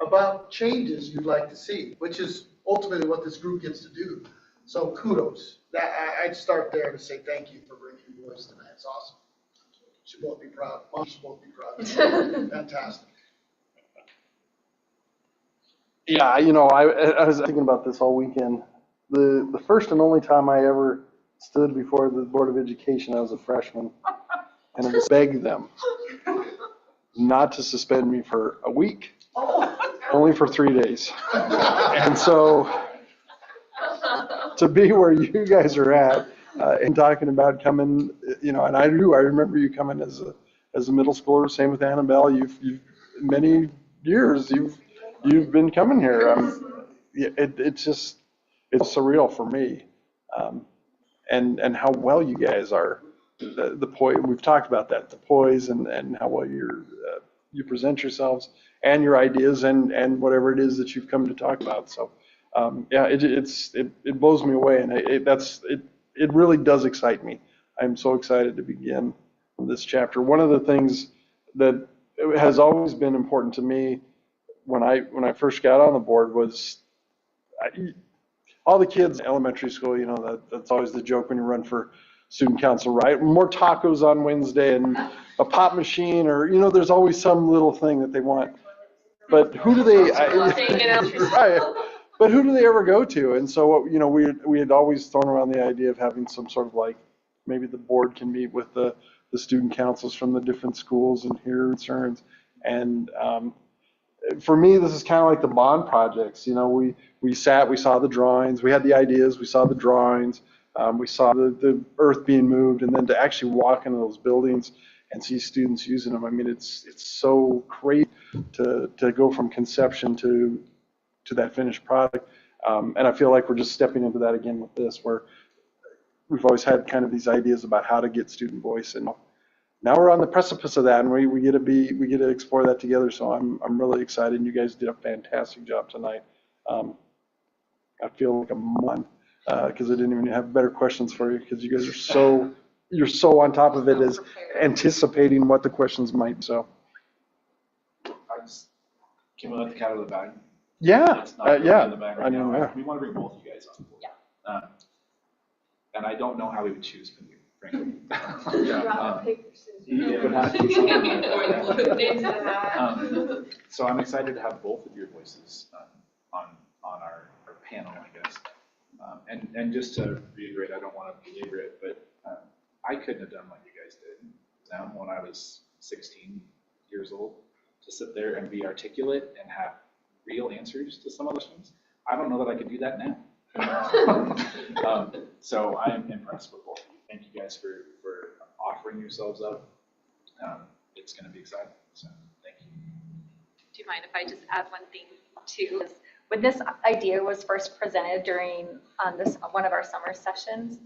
about changes you'd like to see, which is ultimately what this group gets to do. So kudos. I'd start there to say thank you for bringing your voice tonight. It's awesome. You should both be proud. Mom should both be proud. Fantastic. Yeah, I was thinking about this all weekend. The first and only time I ever stood before the Board of Education, I was a freshman, and I was begged them not to suspend me for a week, only for 3 days. And so to be where you guys are at and talking about coming, and I remember you coming as a middle schooler, same with Annabelle. You've many years you've been coming here. It's surreal for me, and how well you guys are. The poise, we've talked about that, the poise and how well you present yourselves and your ideas and whatever it is that you've come to talk about. So it blows me away, and it really does excite me. I'm so excited to begin this chapter. One of the things that has always been important to me when I first got on the board was all the kids in elementary school, that's always the joke when you run for student council, right? More tacos on Wednesday and a pop machine, or, there's always some little thing that they want. But who do they, right, but who do they ever go to? And so, we had always thrown around the idea of having some sort of maybe the board can meet with the student councils from the different schools and hear concerns. And for me, this is kind of like the bond projects. We sat, we saw the drawings, we had the ideas, we saw the drawings, we saw the earth being moved, and then to actually walk into those buildings and see students using them. I mean, it's so great to go from conception to that finished product. And I feel like we're just stepping into that again with this, where we've always had kind of these ideas about how to get student voice, and now we're on the precipice of that, and we get to explore that together. So I'm really excited, and you guys did a fantastic job tonight. I feel like I'm on because I didn't even have better questions for you, because you guys are you're so on top of it, as anticipating what the questions might. So I just came out the cat out of the bag. yeah, It's not really yeah. in the bag right I mean, now. yeah. We want to bring both you guys on board. Yeah. And I don't know how we would choose from you, frankly. It would have to be something. So I'm excited to have both of your voices on our panel, I guess. And just to reiterate, I don't want to belabor it, but I couldn't have done what you guys did. down when I was 16 years old to sit there and be articulate and have real answers to some of those things. I don't know that I could do that now. So I am impressed with both. Thank you guys for offering yourselves up. It's going to be exciting. So thank you. Do you mind if I just add one thing too? When this idea was first presented during one of our summer sessions,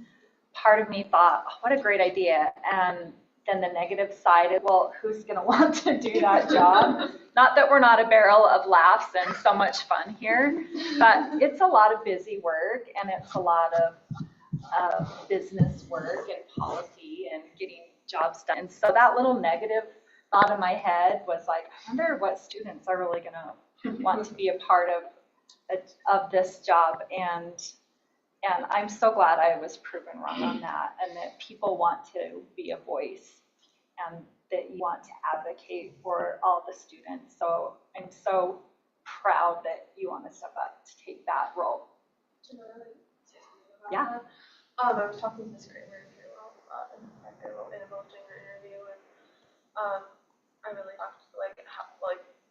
part of me thought, oh, what a great idea. And then the negative side is, well, who's going to want to do that job? Not that we're not a barrel of laughs and so much fun here, but it's a lot of busy work and it's a lot of business work and policy and getting jobs done. And so that little negative thought in my head was like, I wonder what students are really going to want to be a part of this job. And I'm so glad I was proven wrong on that, and that people want to be a voice and that you want to advocate for all the students. So I'm so proud that you want to step up to take that role. Yeah. I was talking to Ms. Kramer in Farewell in a during the interview, and I really talked like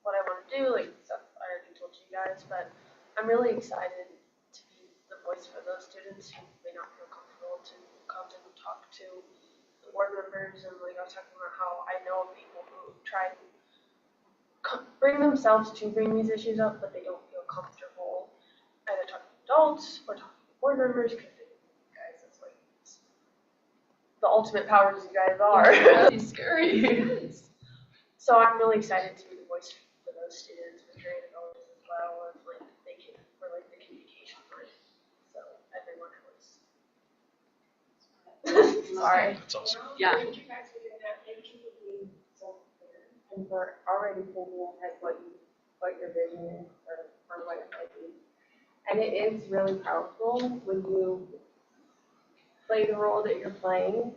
what I want to do, like stuff I already told you guys, but I'm really excited to be the voice for those students who may not feel comfortable to come and talk to the board members. And like I was talking about how I know people who try to bring themselves to bring these issues up, but they don't feel comfortable either talking to adults or talking to board members, because you guys, it's like the ultimate powers you guys are. It's scary. So I'm really excited to be the voice for those students with hearing abilities as well, and like they can for like the communication part. So everyone has. Sorry. That's awesome. Yeah. Thank you guys for doing that. Thank you for being so clear and for already thinking ahead what your vision is for what it might be. And it is really powerful when you play the role that you're playing.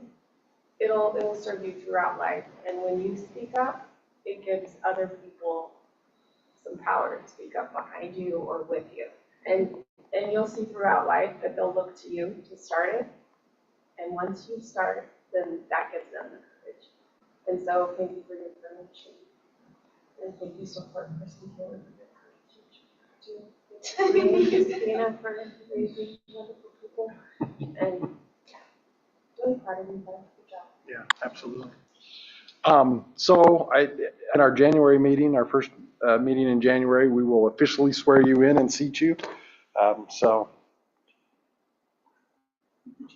It'll serve you throughout life. And when you speak up, it gives other people some power to speak up behind you or with you. And you'll see throughout life that they'll look to you to start it. And once you start, then that gives them the courage. And so thank you for your courage. And thank you so much for Kristen Taylor for your courage. Thank you, Christina, for raising wonderful people. And really proud of you guys. Good job. Yeah, absolutely. So at our January meeting, our first meeting in January, we will officially swear you in and seat you.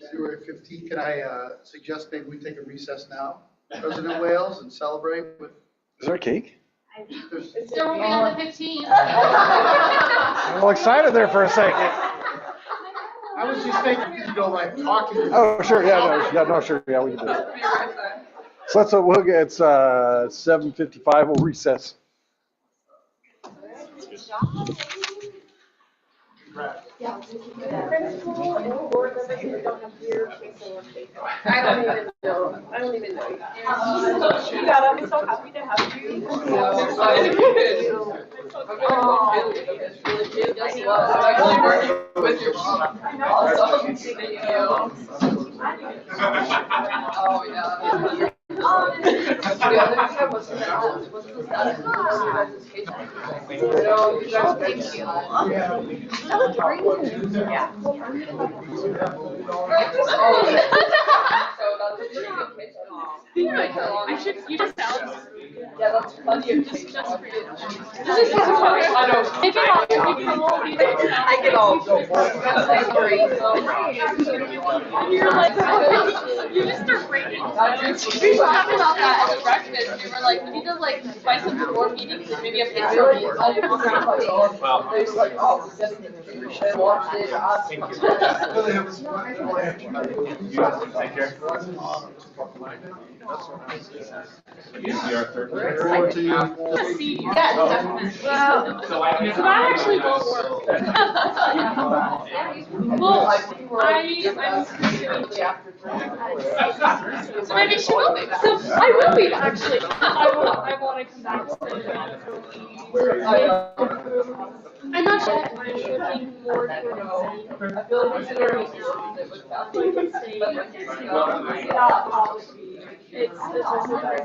January 15th, can I suggest maybe we take a recess now, President Wales, and celebrate with. Is there a cake? Still won't be on the 15th. I'm all excited there for a second. I was just thinking, like talking. Oh, sure, sure, yeah, we can do it. So it's 7:55, we'll recess. Yeah. Principal and board members who don't have beer, I don't even know. You got it. I'm so happy to have you. I should, you just sound. Yeah, that's funny. Just for you. I don't. Take it off. I get all. You're like, you just start breaking. We were talking about that at breakfast. We were like, we need to like spice up the board meetings and maybe a picture of you. Take care. See, yes, definitely. Wow. So that actually won't work. Well, I'm so maybe she will be. So I will be actually. I want to come back to I'm not sure. I'm looking forward to it. I feel like it's very It's also very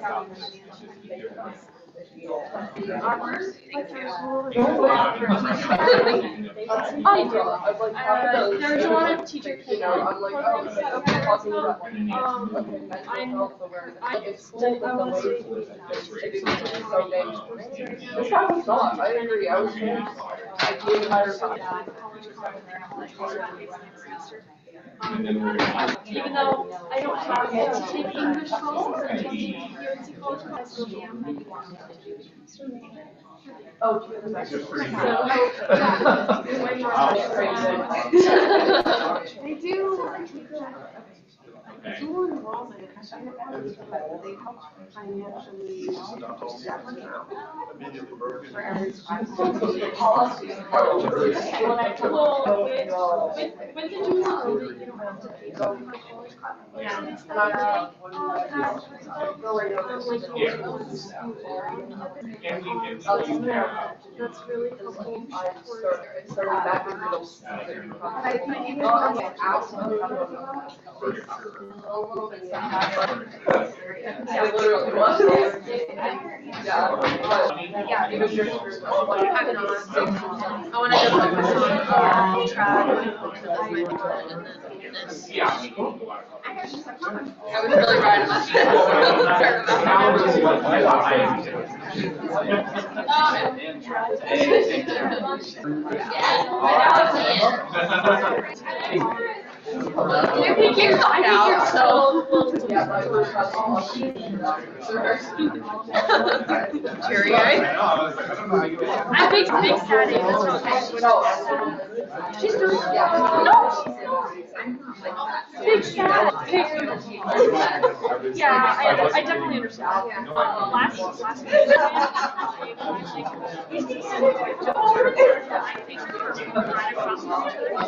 there's a lot of teacher programs that are talking about It's probably not, I agree, I was doing even though I don't have to take English classes and UNC College, I still am. Oh, They do. Dual enrollment, they help financially. With the dual enrollment, you don't have to pay for college that's really helpful. Started back in middle school. It literally was. Yeah, it was your first one. I want to just put my track. I was really right about I think you're so. Cherry eyed. I'm big Sadie. That's not she's doing no. Big sad. Yeah, I definitely understand. Last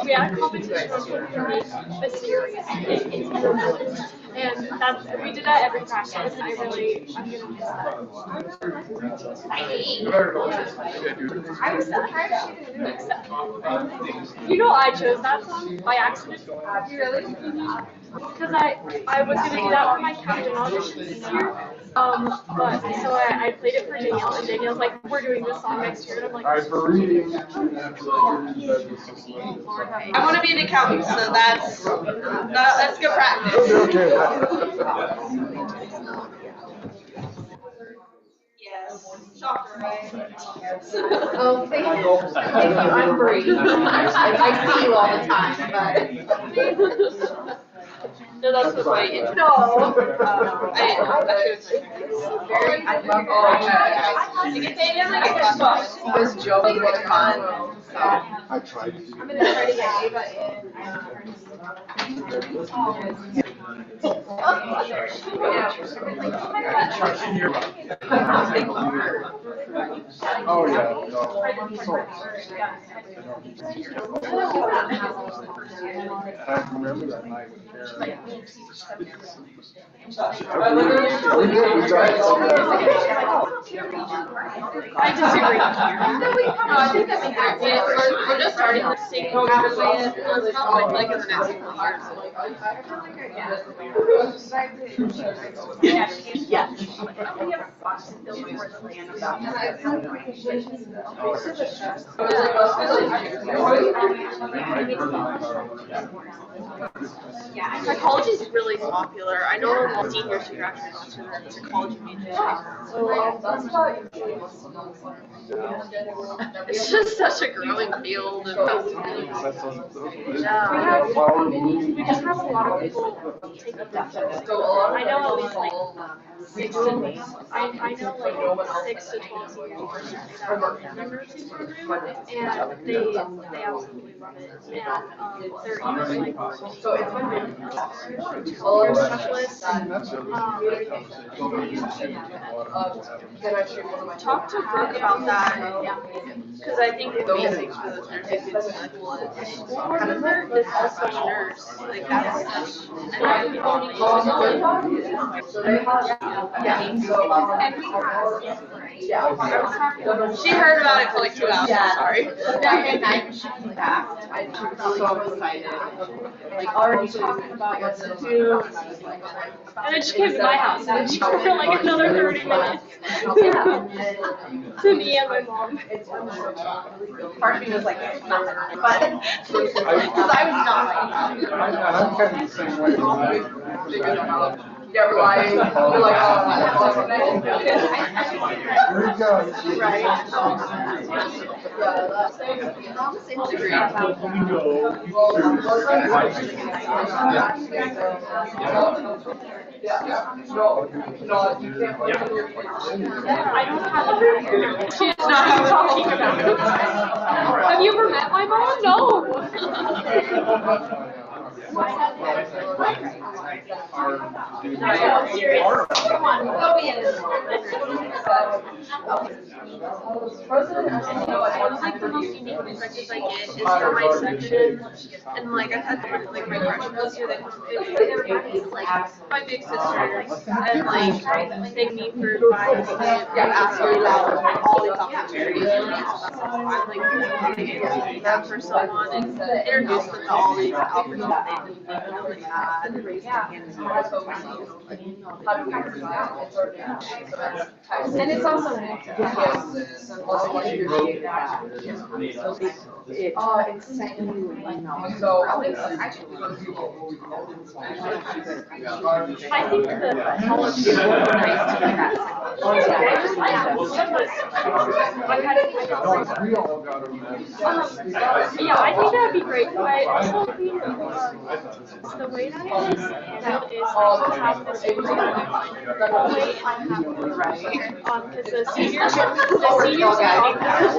we had a competition a series and we did that every practice and I'm gonna miss that. You know I chose that song by accident. Really? Because I was gonna do that for my captain audition this year. But so I played it for Danielle and Danielle's like, we're doing this song next year and I'm like, All right, for reading. I want to be an accountant, so that's good practice. Okay. Yes. Shocker, right? Oh, thank you. I'm Bree. I see you all the time, but. no, that's what my intro. No. I love all of that. You can say it like a book. He was joking with fun. I tried to. I'm gonna try to get Ava Oh, yeah. No. I remember that night with Karen. I disagree. No, I think that'd be great. We're just starting to sing programs like in the next couple years. Yeah. Psychology is really popular. I know a lot of seniors who graduate last year are psychology majors. It's just such a growing field and fascinating. We just have a lot of people take up that. I know at least like 6 to 12 seniors that are in the nursing program, and they absolutely love it. And they're even like career specialists. Talk to Brooke about that, because I think the basics for those nursing school is kind of this all special nurse. Like that's such. And I think people need to know. Yeah, so, yeah. She heard about it for like 2 hours, Yeah. sorry. That night she came back, I was so excited, like already talking about what to do, and I was like. And then she came to my house, and then she for like another 30 minutes. To me and my mom. Part of me was like, not, but, because I was not like that. I'm kind of the same way. Yeah, we're like, oh, Here we go. right? Yeah, no, you can't. I don't have she does not have talking about it. Have you ever met my mom? No. One of like the most unique perspectives I get is for my section, and like I've had like my freshmen here that come through, like my big sisters, and like they meet for advice, they ask me about all these opportunities. I'm like thanking them for someone and introduce them to all these opportunities that they really had. And it's also nice. I think the college is really nice to do that. Yeah, I think that'd be great. I also think the way that it is handled is to have this hallway because the seniors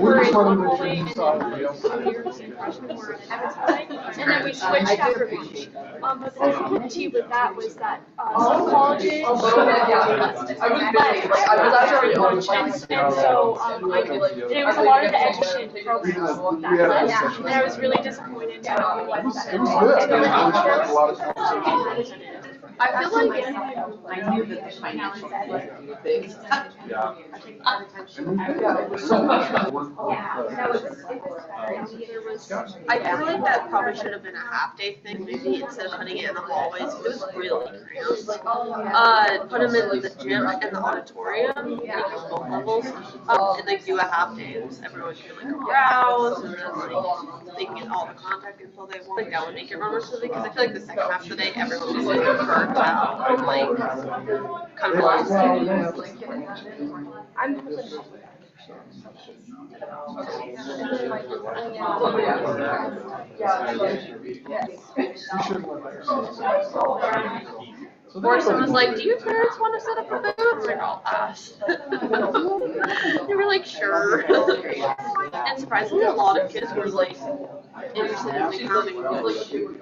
were in one hallway and then juniors and freshmen were in another hallway, and then we switched after lunch. But the difficulty with that was that some colleges and so it was a lot of the education programs that left, and I was really disappointed. I feel like I knew that the finances would be big. I feel like that probably should have been a half-day thing, maybe instead of putting it in the hallways. It was really cramped. Put them in the gym and the auditorium, like both levels, and like do a half-day. Everyone can like browse and then like they can get all the contact info they want. Like that would make it run more smoothly because I feel like the second half of the day everyone was like burnt out and like kind of lost. Or someone's like, do your parents want to set up a booth? I'm like, I'll pass. They were like, sure. And surprisingly, a lot of kids were like interested in becoming